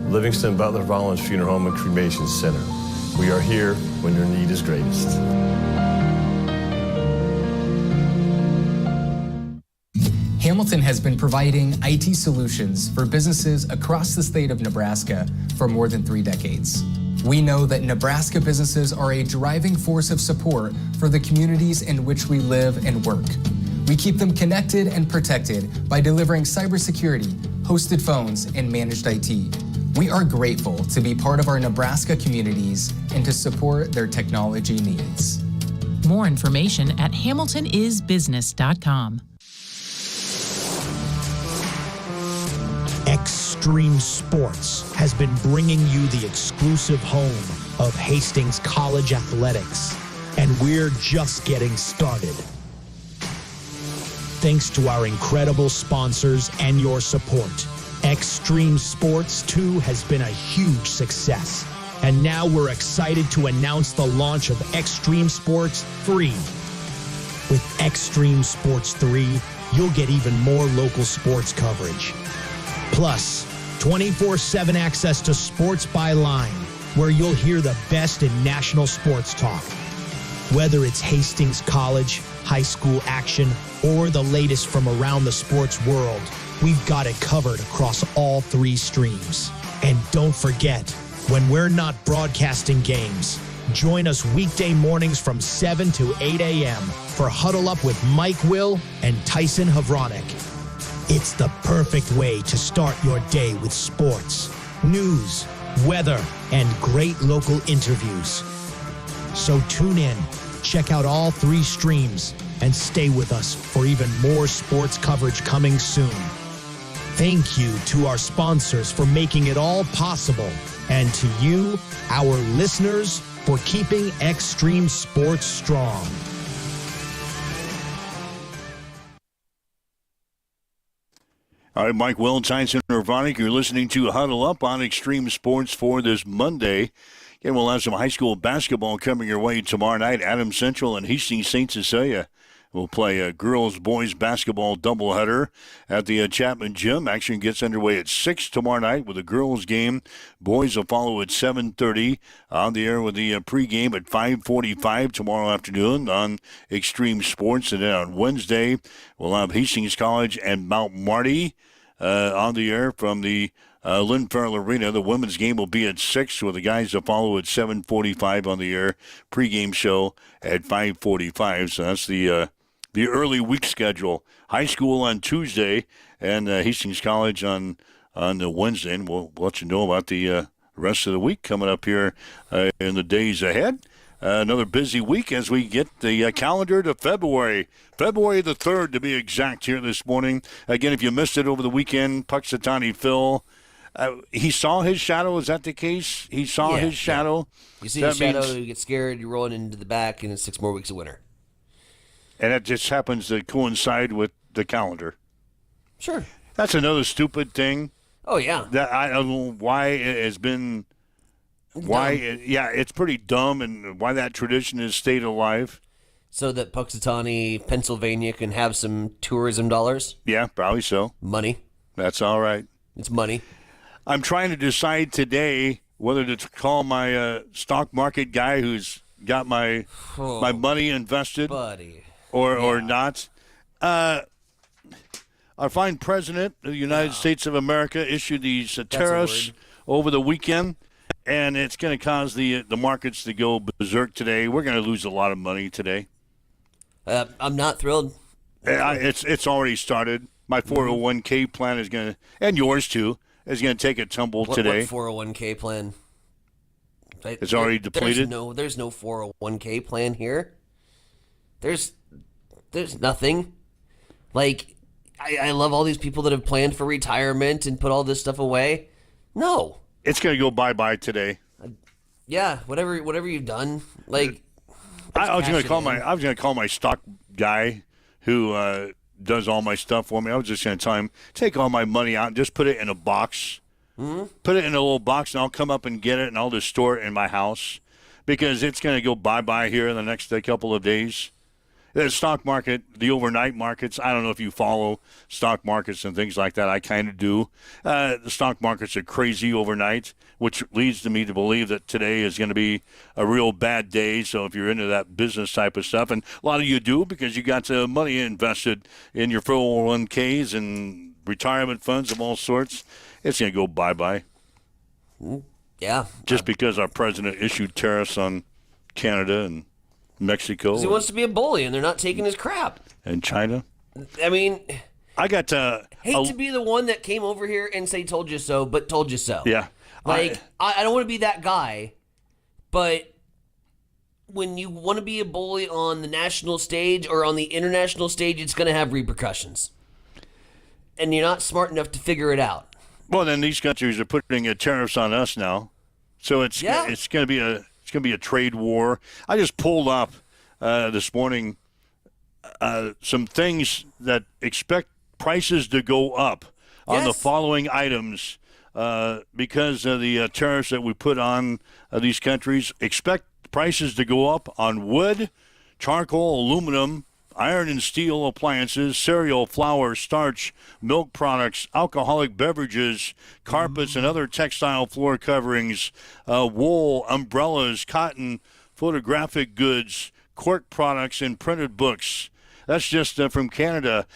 H: Livingston Butler Volland Funeral Home and Cremation Center. We are here when your need is greatest.
J: Hamilton has been providing IT solutions for businesses across the state of Nebraska for more than 3 decades. We know that Nebraska businesses are a driving force of support for the communities in which we live and work. We keep them connected and protected by delivering cybersecurity, hosted phones, and managed IT. We are grateful to be part of our Nebraska communities and to support their technology needs.
K: More information at hamiltonisbusiness.com.
L: Extreme Sports has been bringing you the exclusive home of Hastings College Athletics, and we're just getting started. Thanks to our incredible sponsors and your support, Extreme Sports 2 has been a huge success. And now we're excited to announce the launch of Extreme Sports 3. With Extreme Sports 3, you'll get even more local sports coverage. Plus, 24/7 access to Sports by Line, where you'll hear the best in national sports talk. Whether it's Hastings College, high school action, or the latest from around the sports world, we've got it covered across all 3 streams. And don't forget, when we're not broadcasting games, join us weekday mornings from 7 to 8 a.m. for Huddle Up with Mike Will and Tyson Havronik. It's the perfect way to start your day with sports, news, weather, and great local interviews. So tune in, check out all 3 streams, and stay with us for even more sports coverage coming soon. Thank you to our sponsors for making it all possible, and to you, our listeners, for keeping Extreme Sports strong.
B: All right, Mike Will, Tyson Havronik, you're listening to Huddle Up on Extreme Sports for this Monday. Again, we'll have some high school basketball coming your way tomorrow night. Adams Central and Hastings St. Cecilia will play a girls-boys basketball doubleheader at the Chapman Gym. Action gets underway at 6 tomorrow night with a girls game. Boys will follow at 7:30. On the air with the pregame at 5:45 tomorrow afternoon on Extreme Sports. And then on Wednesday, we'll have Hastings College and Mount Marty on the air from the Lynn Farrell Arena. The women's game will be at 6 with the guys to follow at 7:45 on the air. Pregame show at 5:45. So that's the early week schedule. High school on Tuesday and Hastings College on the Wednesday. And we'll let you know about the rest of the week coming up here in the days ahead. Another busy week as we get the calendar to February. February the 3rd to be exact here this morning. Again, if you missed it over the weekend, Puxatawny Phil, he saw his shadow. Is that the case? He saw his shadow.
C: You see his shadow, you get scared, you're rolling into the back, and it's 6 more weeks of winter.
B: And it just happens to coincide with the calendar.
C: Sure.
B: That's another stupid thing.
C: Oh, yeah.
B: That I don't know why it has been. It's pretty dumb, and why that tradition has stayed alive.
C: So that Puxatawny, Pennsylvania can have some tourism dollars?
B: Yeah, probably so.
C: Money.
B: That's all right.
C: It's money.
B: I'm trying to decide today whether to call my stock market guy who's got my money invested, or not. Our fine president of the United States of America issued these tariffs over the weekend, and it's going to cause the markets to go berserk today. We're going to lose a lot of money today.
C: I'm not thrilled.
B: It's already started. My 401k plan is going to, and yours too, is going to take a tumble today.
C: What 401k plan?
B: It's already depleted?
C: There's no 401k plan here. There's nothing. Like, I love all these people that have planned for retirement and put all this stuff away. No.
B: It's going to go bye-bye today.
C: Yeah, whatever you've done. Like,
B: I was going to call my stock guy who does all my stuff for me. I was just going to tell him, take all my money out and just put it in a box. Mm-hmm. Put it in a little box, and I'll come up and get it, and I'll just store it in my house because it's going to go bye-bye here in the next couple of days. The stock market, the overnight markets, I don't know if you follow stock markets and things like that. I kind of do. The stock markets are crazy overnight, which leads me to believe that today is going to be a real bad day. So if you're into that business type of stuff, and a lot of you do because you got money invested in your 401ks and retirement funds of all sorts, it's going to go bye-bye.
C: Yeah.
B: Just because our president issued tariffs on Canada and Mexico.
C: Because he wants to be a bully, and they're not taking his crap.
B: And China.
C: I mean,
B: I got
C: hate to be the one that came over here and say "told you so," but told you so.
B: Yeah,
C: like I don't want to be that guy, but when you want to be a bully on the national stage or on the international stage, it's going to have repercussions, and you're not smart enough to figure it out.
B: Well, then these countries are putting tariffs on us now, so it's going to be a trade war. I just pulled up this morning some things that expect prices to go up on the following items because of the tariffs that we put on these countries. Expect prices to go up on wood, charcoal, aluminum, iron and steel appliances, cereal, flour, starch, milk products, alcoholic beverages, carpets and other textile floor coverings, wool, umbrellas, cotton, photographic goods, cork products, and printed books. That's just from Canada.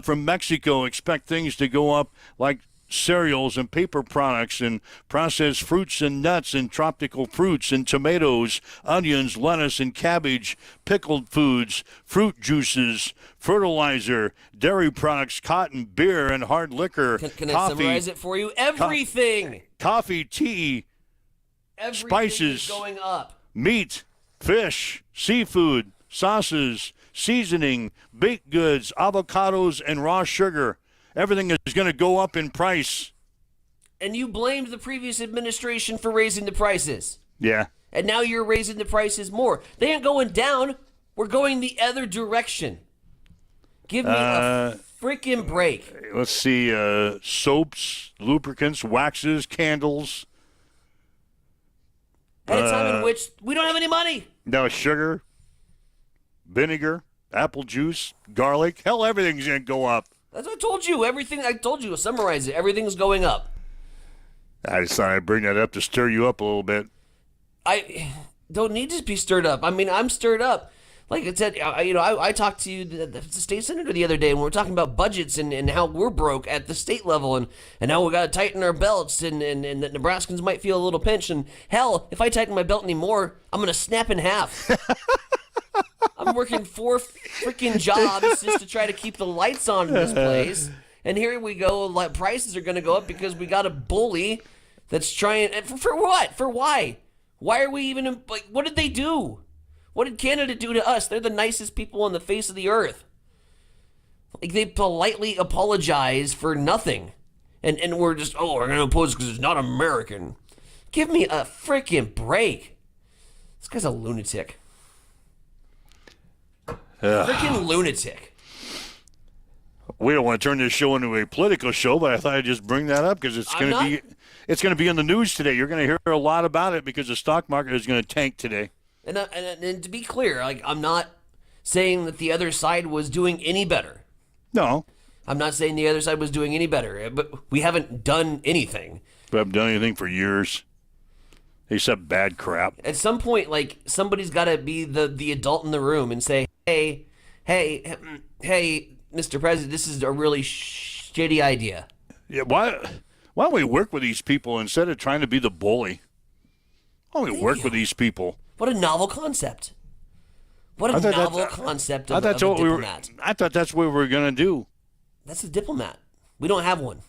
B: From Mexico, expect things to go up like cereals and paper products and processed fruits and nuts and tropical fruits and tomatoes, onions, lettuce and cabbage, pickled foods, fruit juices, fertilizer, dairy products, cotton, beer, and hard liquor.
C: Can I
B: coffee,
C: summarize it for you? Everything.
B: Coffee, tea,
C: Everything
B: spices,
C: is going up.
B: meat, fish, seafood, sauces, seasoning, baked goods, avocados, and raw sugar. Everything is going to go up in price.
C: And you blamed the previous administration for raising the prices.
B: Yeah.
C: And now you're raising the prices more. They ain't going down. We're going the other direction. Give me a freaking break.
B: Let's see. Soaps, lubricants, waxes, candles.
C: At a time in which we don't have any money.
B: No, sugar, vinegar, apple juice, garlic. Hell, everything's going to go up.
C: That's what I told you. Everything I told you. Summarize it. Everything's going up.
B: I just thought I'd bring that up to stir you up a little bit.
C: I don't need to be stirred up. I mean, I'm stirred up. Like I said, I talked to the state senator the other day, and we were talking about budgets and how we're broke at the state level, and how we got to tighten our belts, and that Nebraskans might feel a little pinch. And hell, if I tighten my belt anymore, I'm going to snap in half. I'm working 4 freaking jobs just to try to keep the lights on in this place. And here we go. Like, prices are going to go up because we got a bully that's trying. For what? For why? Why are we even like? What did they do? What did Canada do to us? They're the nicest people on the face of the earth. Like, they politely apologize for nothing, and we're just we're going to oppose because it's not American. Give me a freaking break. This guy's a lunatic. Freaking lunatic.
B: We don't want to turn this show into a political show, but I thought I'd just bring that up because it's going to be in the news today. You're going to hear a lot about it because the stock market is going to tank today.
C: And to be clear, like, I'm not saying that the other side was doing any better.
B: No.
C: I'm not saying the other side was doing any better, but we haven't done anything.
B: We haven't done anything for years. Except bad crap.
C: At some point, like, somebody's got to be the adult in the room and say, hey, Mr. President, this is a really shitty idea.
B: Yeah, why don't we work with these people instead of trying to be the bully? Why don't we work with these people?
C: What a novel concept. What a novel concept of a diplomat.
B: I thought that's what we were going to do.
C: That's a diplomat. We don't have one.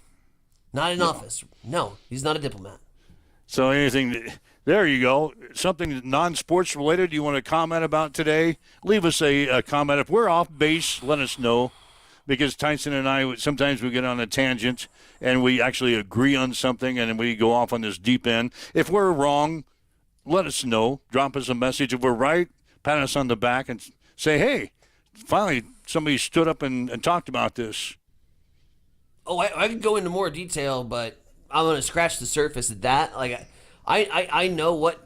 C: Not in office. No, he's not a diplomat.
B: So there you go. Something non-sports related you want to comment about today? Leave us a comment. If we're off base, let us know. Because Tyson and I, sometimes we get on a tangent and we actually agree on something and then we go off on this deep end. If we're wrong, let us know. Drop us a message. If we're right, pat us on the back and say, hey, finally somebody stood up and talked about this.
C: Oh, I could go into more detail, but I'm going to scratch the surface of that. Like, I know what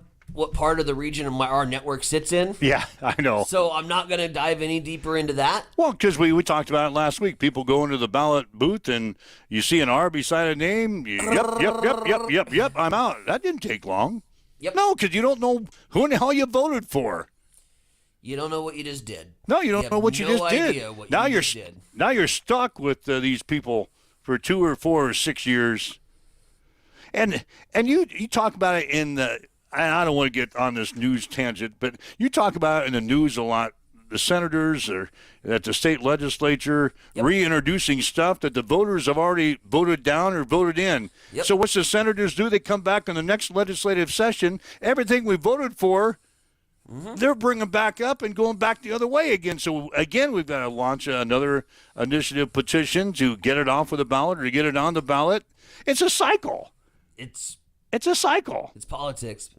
C: part of the region of our network sits in.
B: Yeah, I know.
C: So I'm not going to dive any deeper into that.
B: Well, because we talked about it last week. People go into the ballot booth and you see an R beside a name. Yep, I'm out. That didn't take long.
C: Yep.
B: No, because you don't know who in the hell you voted for.
C: You don't know what you just did.
B: No, you don't know what you just did.
C: What
B: now
C: you
B: did. Now you're stuck with these people for 2 or 4 or 6 years. And you talk about it in the, I don't want to get on this news tangent, but you talk about it in the news a lot. The senators are at the state legislature reintroducing stuff that the voters have already voted down or voted in.
C: Yep.
B: So what's the senators do? They come back in the next legislative session. Everything we voted for, they're bringing back up and going back the other way again. So, again, we've got to launch another initiative petition to get it off of the ballot or to get it on the ballot. It's a cycle. It's a cycle.
C: It's politics.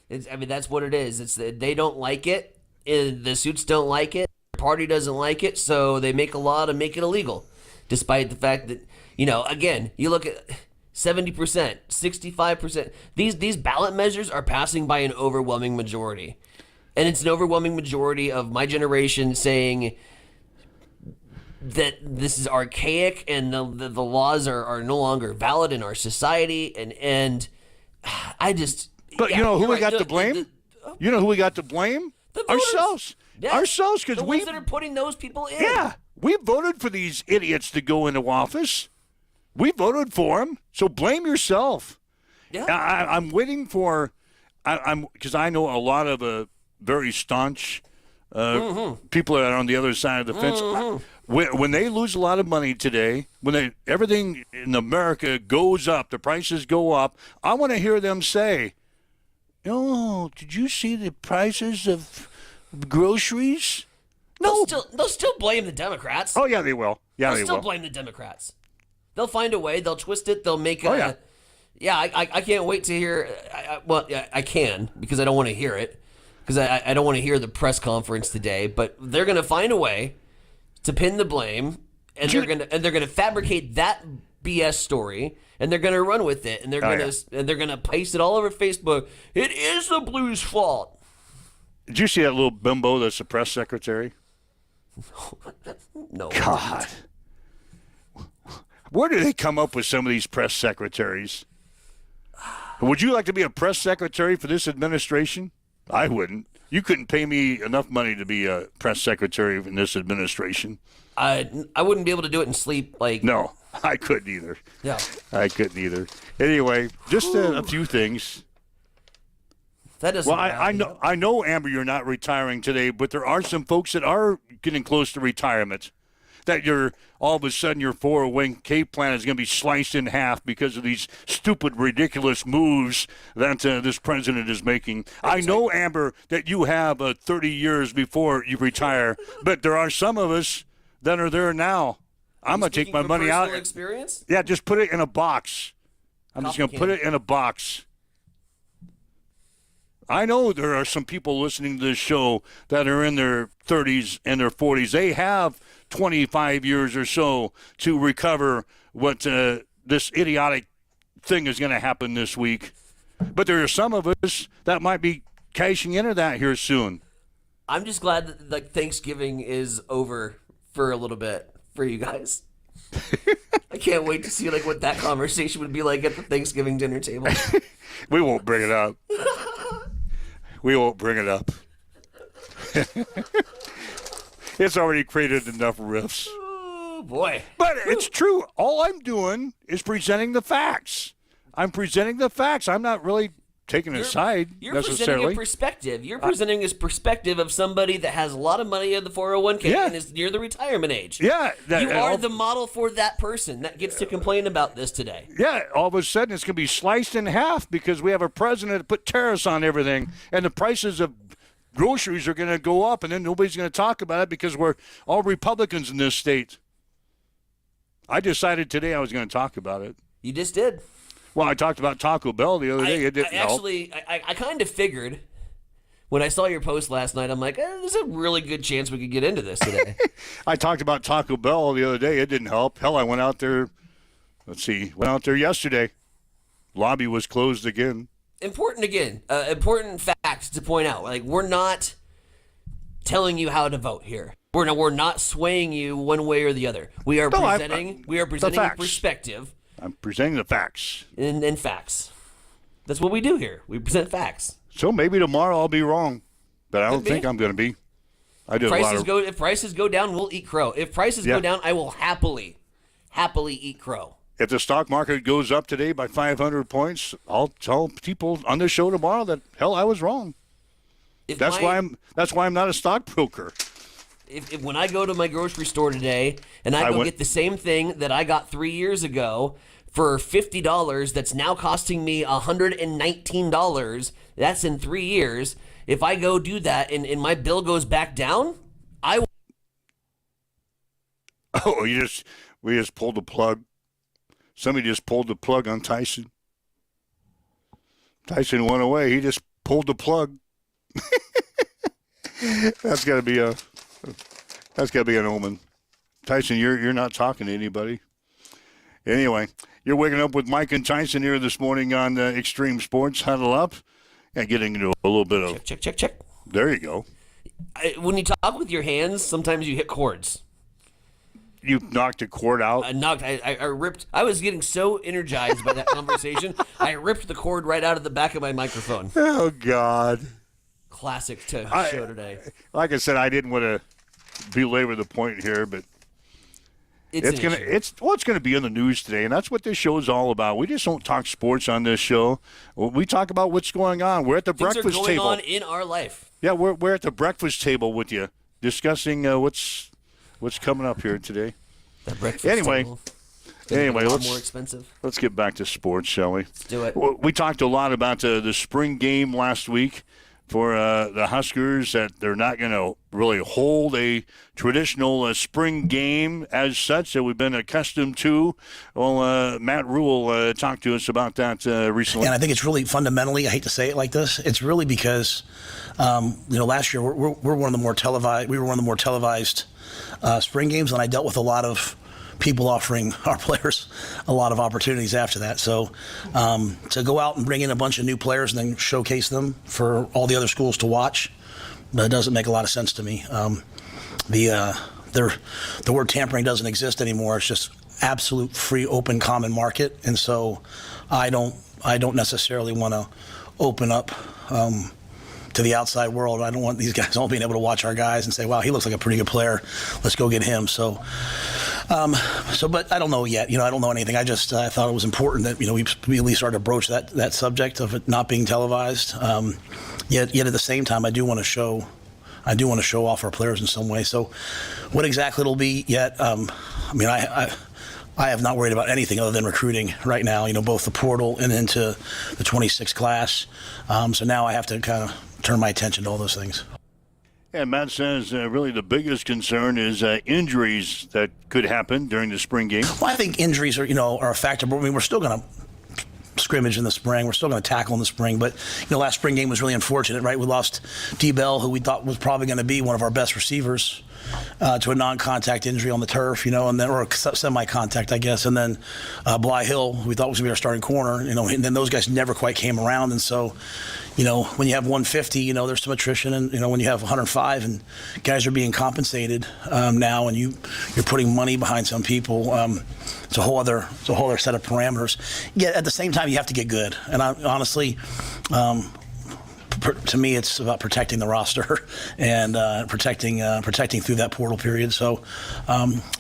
C: That's what it is. They don't like it. The suits don't like it. The party doesn't like it, so they make a law to make it illegal, despite the fact that, again, you look at 70%, 65%. These ballot measures are passing by an overwhelming majority. And it's an overwhelming majority of my generation saying that this is archaic and the laws are no longer valid in our society. And I just...
B: But you know who we got to blame? You know who we got to blame? Ourselves. ourselves because
C: the ones that are putting those people in.
B: Yeah, we voted for these idiots to go into office. We voted for them, so blame yourself.
C: Yeah.
B: I'm waiting for, because I know a lot of very staunch people that are on the other side of the fence. When they lose a lot of money today, when everything in America goes up, the prices go up, I want to hear them say, "Oh, did you see the prices of groceries?" No.
C: They'll still blame the Democrats.
B: Oh, yeah, they will. Yeah,
C: They'll
B: they
C: still
B: will.
C: blame the Democrats. They'll find a way. They'll twist it. They'll make a...
B: Oh, yeah.
C: Yeah, I can't wait to hear... I can, because I don't want to hear it. Because I don't want to hear the press conference today. But they're going to find a way to pin the blame, and they're going to fabricate that BS story, and they're going to run with it, and they're going to paste it all over Facebook. It is the Blues' fault.
B: Did you see that little bimbo that's the press secretary?
C: No.
B: God. Where do they come up with some of these press secretaries? Would you like to be a press secretary for this administration? I wouldn't. You couldn't pay me enough money to be a press secretary in this administration.
C: I wouldn't be able to do it in sleep.
B: No, I couldn't either.
C: Yeah.
B: I couldn't either. Anyway, just a few things.
C: That doesn't.
B: Well, I know, Amber, you're not retiring today, but there are some folks that are getting close to retirement. That all of a sudden your 401k plan is going to be sliced in half because of these stupid, ridiculous moves that this president is making. I know, Amber, that you have 30 years before you retire, but there are some of us that are there now. I'm going to take my money out.
C: Experience?
B: Yeah, just put it in a box. I'm just going to put it in a box. I know there are some people listening to this show that are in their 30s and their 40s. They have 25 years or so to recover what this idiotic thing is going to happen this week. But there are some of us that might be cashing into that here soon.
C: I'm just glad that Thanksgiving is over for a little bit for you guys. I can't wait to see what that conversation would be like at the Thanksgiving dinner table.
B: We won't bring it up. We won't bring it up. It's already created enough riffs.
C: Oh, boy.
B: But it's true. All I'm doing is presenting the facts. I'm presenting the facts. I'm not really taking a side
C: You're
B: necessarily.
C: presenting a perspective. You're presenting this perspective of somebody that has a lot of money in the 401k and is near the retirement age.
B: Yeah.
C: You are the model for that person that gets to complain about this today.
B: Yeah, all of a sudden it's going to be sliced in half because we have a president that put tariffs on everything, and the prices of groceries are going to go up, and then nobody's going to talk about it because we're all Republicans in this state. I decided today I was going to talk about it.
C: You just did.
B: Well, I talked about Taco Bell the other day. It didn't help.
C: Actually, I kind of figured when I saw your post last night, I'm like, there's a really good chance we could get into this today.
B: I talked about Taco Bell the other day. It didn't help. Hell, I went out there. Went out there yesterday. Lobby was closed again.
C: Important fact to point out. We're not telling you how to vote here. We're not swaying you one way or the other. We are presenting a perspective.
B: I'm presenting the facts.
C: And facts. That's what we do here. We present facts.
B: So maybe tomorrow I'll be wrong, but I don't think I'm going to be.
C: If prices go down, we'll eat crow. If prices go down, I will happily eat crow.
B: If the stock market goes up today by 500 points, I'll tell people on the show tomorrow that hell, I was wrong. That's why I'm not a stockbroker.
C: If when I go to my grocery store today and I get the same thing that I got 3 years ago for $50, that's now costing me $119. That's in 3 years. If I go do that and my bill goes back down, I will.
B: Oh, we just pulled the plug. Somebody just pulled the plug on Tyson. Tyson went away. He just pulled the plug. That's got to be an omen. Tyson, you're not talking to anybody. Anyway, you're waking up with Mike and Tyson here this morning on Extreme Sports Huddle Up and getting into a little bit of
C: check.
B: There you go.
C: When you talk with your hands, sometimes you hit chords.
B: You knocked a cord out?
C: I ripped. I was getting so energized by that conversation. I ripped the cord right out of the back of my microphone.
B: Oh, God.
C: classic show today.
B: Like I said, I didn't want to belabor the point here, but it's gonna be in the news today, and that's what this show is all about. We just don't talk sports on this show. We talk about what's going on. We're at the breakfast table.
C: Things are going on in our life.
B: Yeah, we're at the breakfast table with you, discussing what's coming up here today.
C: The breakfast table.
B: Anyway,
C: more expensive.
B: Let's get back to sports, shall we?
C: Let's do it.
B: We talked a lot about the spring game last week for the Huskers, that they're not going to really hold a traditional spring game as such that we've been accustomed to. Well, Matt Rule talked to us about that recently.
M: And I think it's really fundamentally, I hate to say it like this, it's really because, last year we're one of the more televised. We were one of the more televised spring games, and I dealt with a lot of people offering our players a lot of opportunities after that. So to go out and bring in a bunch of new players and then showcase them for all the other schools to watch, that doesn't make a lot of sense to me. The word tampering doesn't exist anymore. It's just absolute free, open, common market. And so I don't necessarily want to open up to the outside world. I don't want these guys all being able to watch our guys and say, wow, he looks like a pretty good player. Let's go get him. So, but I don't know yet. I don't know anything. I thought it was important that, we at least started to broach that subject of it not being televised. Yet at the same time, I do want to show off our players in some way. So what exactly it'll be yet, I have not worried about anything other than recruiting right now, both the portal and into the 26 class. So now I have to kind of turn my attention to all those things.
B: And Matt says really the biggest concern is injuries that could happen during the spring game.
M: Well, I think injuries are a factor, but we're still going to scrimmage in the spring. We're still going to tackle in the spring. But, last spring game was really unfortunate, right? We lost D-Bell, who we thought was probably going to be one of our best receivers, to a non-contact injury on the turf, and then, or a semi-contact, I guess. And then Bly Hill, who we thought was going to be our starting corner, and then those guys never quite came around. And so, when you have 150, there's some attrition. And, when you have 105 and guys are being compensated now and you're putting money behind some people, it's a whole other set of parameters. Yeah, at the same time, you have to get good. And honestly, to me, it's about protecting the roster and protecting through that portal period. So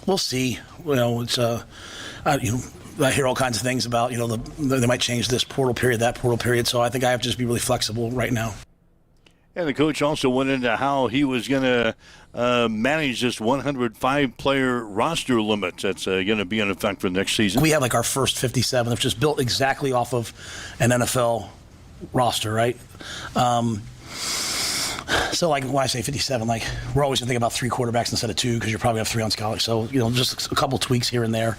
M: we'll see. It's I hear all kinds of things about they might change this portal period, that portal period. So I think I have to just be really flexible right now.
B: And the coach also went into how he was going to manage this 105-player roster limit that's going to be in effect for next season.
M: We have our first 57, which is built exactly off of an NFL roster, right? So, when I say 57, we're always going to think about 3 quarterbacks instead of 2 because you probably have 3 on scholarship. So, just a couple tweaks here and there.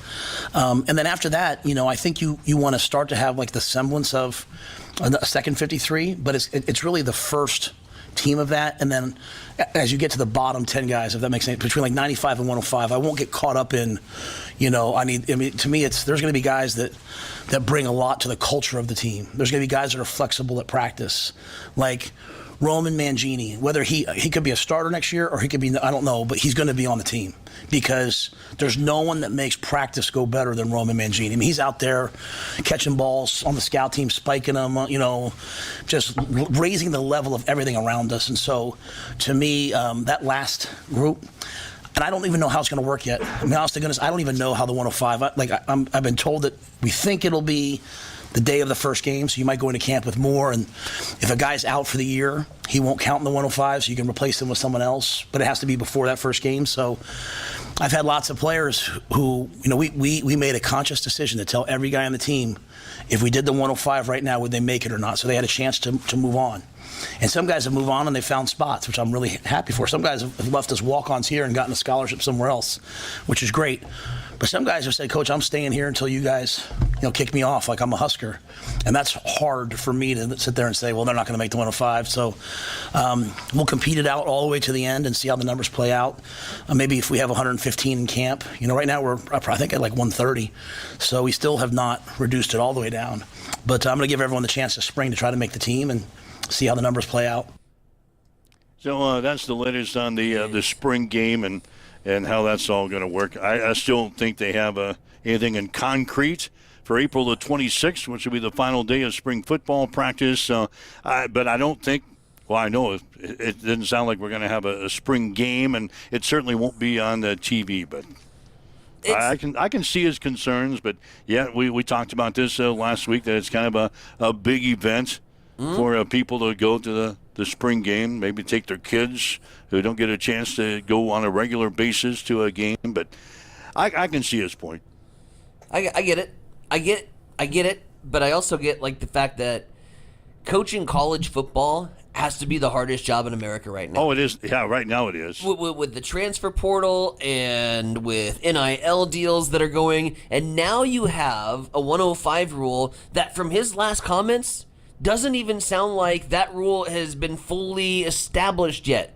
M: And then after that, I think you want to start to have, the semblance of a second 53, but it's really the first team of that. And then as you get to the bottom 10 guys, if that makes sense, between 95 and 105, I won't get caught up in, to me, there's going to be guys that bring a lot to the culture of the team. There's going to be guys that are flexible at practice, like Roman Mangini, whether he could be a starter next year or he could be, I don't know, but he's going to be on the team because there's no one that makes practice go better than Roman Mangini. He's out there catching balls on the scout team, spiking them, just raising the level of everything around us. And so, to me, that last group, and I don't even know how it's going to work yet. Honest to goodness, I don't even know how the 105. I've been told that we think it'll be the day of the first game, so you might go into camp with more. And if a guy's out for the year, he won't count in the 105, so you can replace him with someone else. But it has to be before that first game. So I've had lots of players who, we made a conscious decision to tell every guy on the team, if we did the 105 right now, would they make it or not? So they had a chance to move on. And some guys have moved on and they found spots, which I'm really happy for. Some guys have left as walk-ons here and gotten a scholarship somewhere else, which is great. But some guys have said, Coach, I'm staying here until you guys, kick me off like I'm a Husker. And that's hard for me to sit there and say, well, they're not going to make the 105. So we'll compete it out all the way to the end and see how the numbers play out. Maybe if we have 115 in camp. Right now we're, I think, at 130. So we still have not reduced it all the way down. But I'm going to give everyone the chance this spring to try to make the team and see how the numbers play out.
B: So that's the latest on the spring game and how that's all going to work. I still don't think they have anything in concrete for April the 26th, which will be the final day of spring football practice. But I don't think Well, I know it didn't sound like we're going to have a spring game, and it certainly won't be on the TV. But I can see his concerns. But yeah, we talked about this last week, that it's kind of a big event for people to go to the spring game. Maybe take their kids who don't get a chance to go on a regular basis to a game. But I can see his point.
C: I get it. I get it. But I also get like the fact that coaching college football has to be the hardest job in America right now.
B: Oh, it is. Yeah, right now it is.
C: With the transfer portal and with NIL deals that are going, and now you have a 105 rule that, from his last comments, doesn't even sound like that rule has been fully established yet.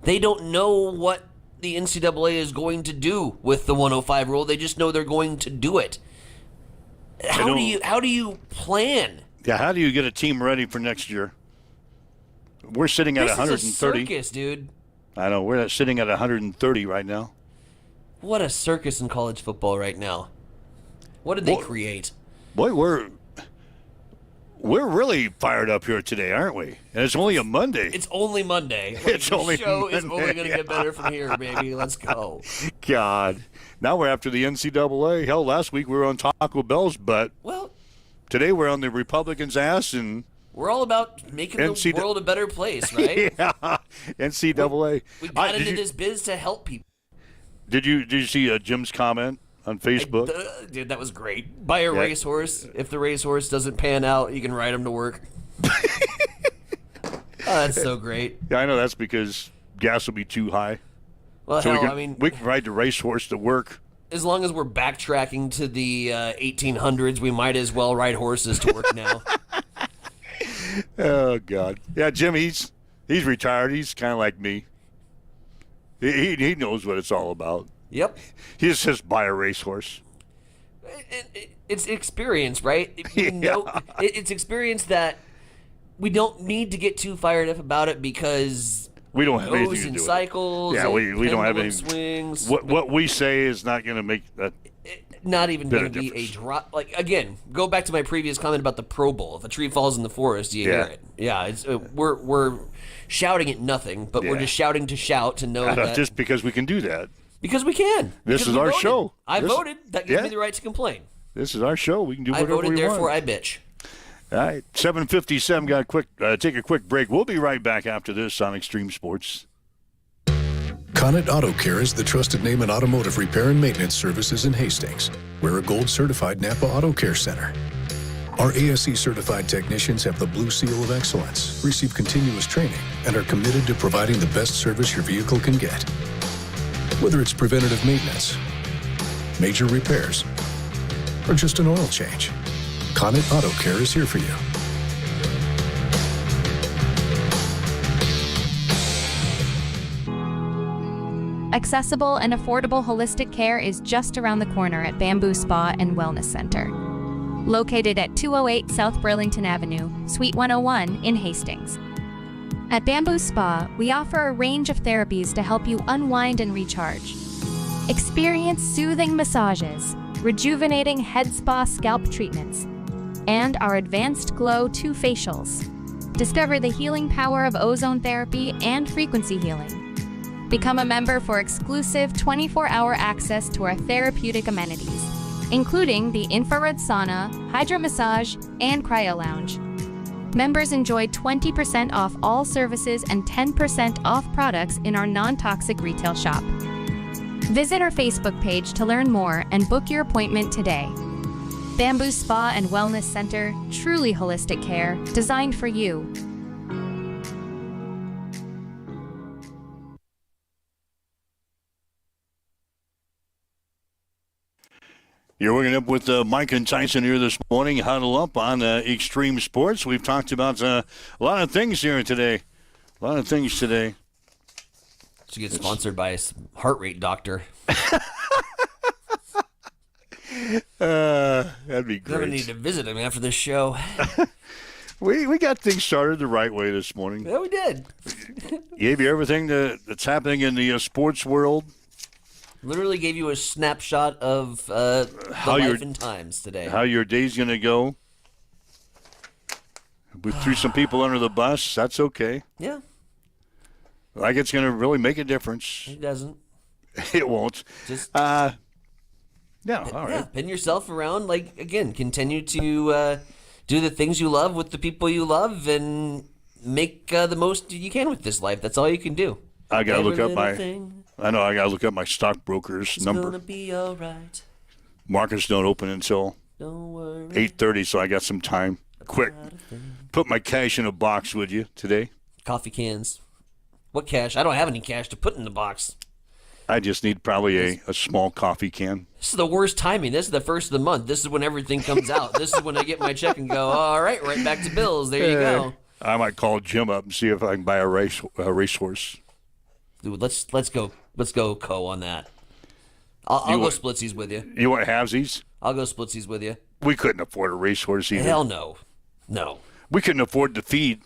C: They don't know what the NCAA is going to do with the 105 rule. They just know they're going to do it. How do you plan?
B: Yeah, how do you get a team ready for next year? We're sitting at 130.
C: This is a circus, dude.
B: I know. We're sitting at 130 right now.
C: What a circus in college football right now. What did they create?
B: Boy, we're really fired up here today, aren't we? And it's only a Monday.
C: It's only Monday. Like, the show is only going to get better from here, baby. Let's go.
B: God. Now we're after the NCAA. Hell, last week we were on Taco Bell's butt.
C: Well,
B: today we're on the Republicans' ass, and
C: we're all about making the world a better place, right?
B: Yeah, NCAA.
C: We got into this biz to help people.
B: Did you see Jim's comment on Facebook?
C: Dude, that was great. Buy a racehorse. If the racehorse doesn't pan out, you can ride him to work. That's so great.
B: Yeah, I know. That's because gas will be too high.
C: Well,
B: so
C: hell,
B: we can ride the racehorse to work.
C: As long as we're backtracking to the 1800s, we might as well ride horses to work now.
B: Oh, God. Yeah, Jim, he's retired. He's kind of like me. He knows what it's all about.
C: Yep.
B: He just says buy a racehorse.
C: It's experience, right? It's experience that we don't need to get too fired up about it, because
B: we don't have anything to do
C: and
B: with
C: cycles.
B: Yeah, we don't have any
C: swings.
B: What we say is not going to make that.
C: Not even going to be a drop. Like, again, go back to my previous comment about the Pro Bowl. If a tree falls in the forest, you hear it. Yeah, it's we're shouting at nothing, but we're just shouting to shout to know that.
B: Just because we can do that.
C: Because we can.
B: This is our show.
C: I voted. That gives me the right to complain.
B: This is our show. We can do whatever we want.
C: I voted, therefore I bitch.
B: All right, 7:57. Got take a quick break. We'll be right back after this on Extreme Sports.
N: Connet Auto Care is the trusted name in automotive repair and maintenance services in Hastings. We're a gold-certified Napa Auto Care Center. Our ASE-certified technicians have the Blue Seal of Excellence, receive continuous training, and are committed to providing the best service your vehicle can get. Whether it's preventative maintenance, major repairs, or just an oil change, Connet Auto Care is here for you.
G: Accessible and affordable holistic care is just around the corner at Bamboo Spa and Wellness Center. Located at 208 South Burlington Avenue, Suite 101 in Hastings. At Bamboo Spa, we offer a range of therapies to help you unwind and recharge. Experience soothing massages, rejuvenating head spa scalp treatments, and our Advanced Glow 2 facials. Discover the healing power of ozone therapy and frequency healing. Become a member for exclusive 24-hour access to our therapeutic amenities, including the infrared sauna, hydro massage, and cryo lounge. Members enjoy 20% off all services and 10% off products in our non-toxic retail shop. Visit our Facebook page to learn more and book your appointment today. Bamboo Spa and Wellness Center, truly holistic care, designed for you.
B: You're working up with Mike and Tyson here this morning, huddle up on Extreme Sports. We've talked about a lot of things here today.
C: Should get sponsored by a heart rate doctor.
B: That'd be great.
C: Never need to visit him after this show.
B: We got things started the right way this morning.
C: Yeah, we did.
B: Gave you everything that's happening in the sports world.
C: Literally gave you a snapshot of the life and times today.
B: How your day's going to go. We threw some people under the bus. That's okay.
C: Yeah.
B: Like it's going to really make a difference.
C: It doesn't.
B: It won't.
C: Just
B: all right.
C: Yeah, pin yourself around. Like, again, continue to do the things you love with the people you love and make the most you can with this life. That's all you can do.
B: I got to look up
C: I
B: know, I got to look up my stockbroker's number.
C: It's going to be all right.
B: Markets don't open until 8:30, so I got some time. Quick. Put my cash in a box, would you, today?
C: Coffee cans. What cash? I don't have any cash to put in the box.
B: I just need probably a small coffee can.
C: This is the worst timing. This is the first of the month. This is when everything comes out. This is when I get my check and go, all right back to bills. There you go.
B: I might call Jim up and see if I can buy a racehorse.
C: Dude, let's go co on that. I'll go splitsies with you.
B: You want halvesies?
C: I'll go splitsies with you.
B: We couldn't afford a racehorse either.
C: Hell no. No.
B: We couldn't afford to feed.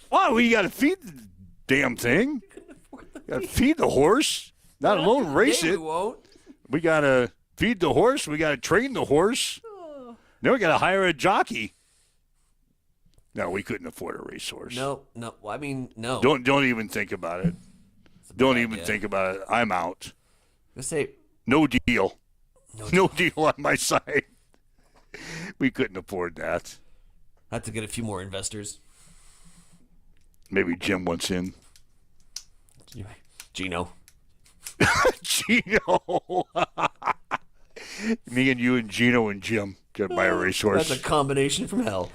B: Why? We got to feed the damn thing. Got to feed the horse. Not alone race it.
C: We won't.
B: We got to feed the horse. We got to train the horse. Then we got to hire a jockey. No, we couldn't afford a racehorse.
C: No. Well, I mean, no.
B: Don't even think about it. Don't even think about it. I'm out.
C: Let's say
B: no deal. No deal on my side. We couldn't afford that.
C: I have to get a few more investors.
B: Maybe Jim wants in.
C: Gino.
B: Gino. Me and you and Gino and Jim could buy a racehorse.
C: That's a combination from hell.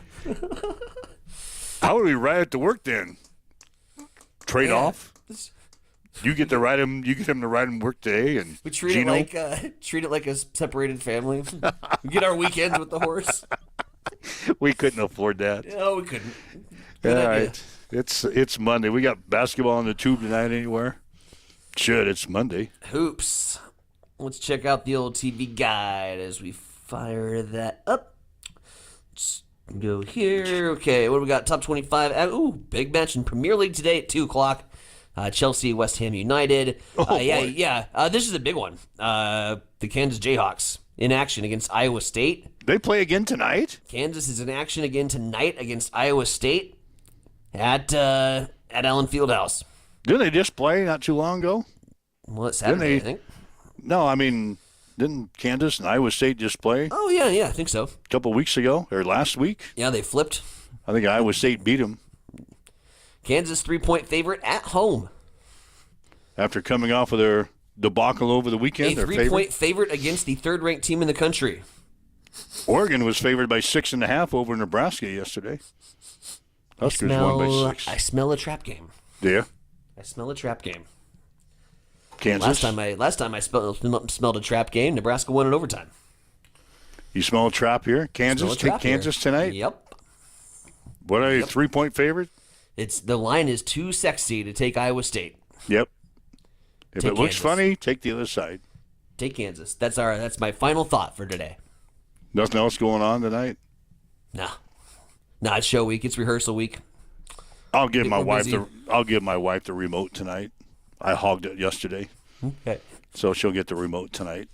B: How would we ride it to work then? Trade off? You get to ride him. You get him to ride him work today, and
C: we treat
B: Gino?
C: treat it like a separated family. We get our weekends with the horse.
B: We couldn't afford that.
C: No, we couldn't.
B: Good idea. Right. It's Monday. We got basketball on the tube tonight anywhere? Should. It's Monday.
C: Hoops. Let's check out the old TV guide as we fire that up. Let's go here. Okay, what do we got? Top 25. Big match in Premier League today at 2 o'clock. Chelsea, West Ham United. This is a big one. The Kansas Jayhawks in action against Iowa State.
B: They play again tonight?
C: Kansas is in action again tonight against Iowa State at Allen Fieldhouse.
B: Didn't they just play not too long ago?
C: Well, it's Saturday, I think.
B: No, I mean, didn't Kansas and Iowa State just play?
C: Oh, yeah, I think so.
B: A couple weeks ago, or last week?
C: Yeah, they flipped.
B: I think Iowa State beat them.
C: Kansas 3-point favorite at home.
B: After coming off of their debacle over the weekend.
C: A 3-point favorite against the third-ranked team in the country.
B: Oregon was favored by 6.5 over Nebraska yesterday. Huskers won by 6.
C: I smell a trap game.
B: Do you?
C: I smell a trap game.
B: Kansas?
C: Last time I smelled a trap game, Nebraska won in overtime.
B: You smell a trap here? Kansas? Take Kansas tonight?
C: Yep.
B: What are you, 3-point favorite?
C: The line is too sexy to take Iowa State.
B: Yep. If it looks funny, take the other side.
C: Take Kansas. That's my final thought for today.
B: Nothing else going on tonight?
C: No. It's show week. It's rehearsal week.
B: I'll give my wife the remote tonight. I hogged it yesterday.
C: Okay.
B: So she'll get the remote tonight.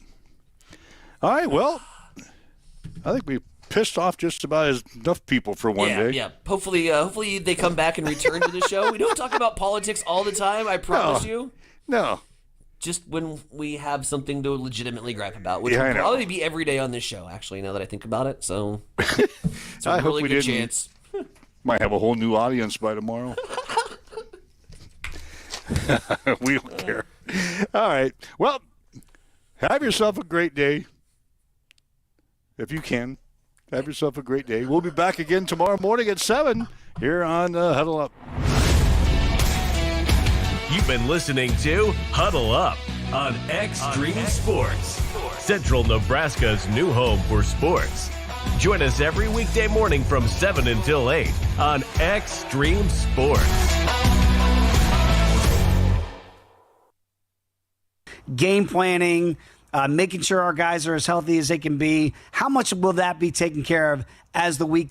B: All right, well, I think we pissed off just about enough people for one day.
C: Yeah. Hopefully they come back and return to the show. We don't talk about politics all the time, I promise you.
B: No.
C: Just when we have something to legitimately gripe about, which will probably be every day on this show, actually, now that I think about it. So it's a really good chance.
B: Might have a whole new audience by tomorrow. We don't care. All right. Well, have yourself a great day. If you can, have yourself a great day. We'll be back again tomorrow morning at 7 here on Huddle Up.
A: You've been listening to Huddle Up on Extreme Sports, Central Nebraska's new home for sports. Join us every weekday morning from 7 until 8 on Extreme Sports.
O: Game planning, making sure our guys are as healthy as they can be. How much will that be taken care of as the week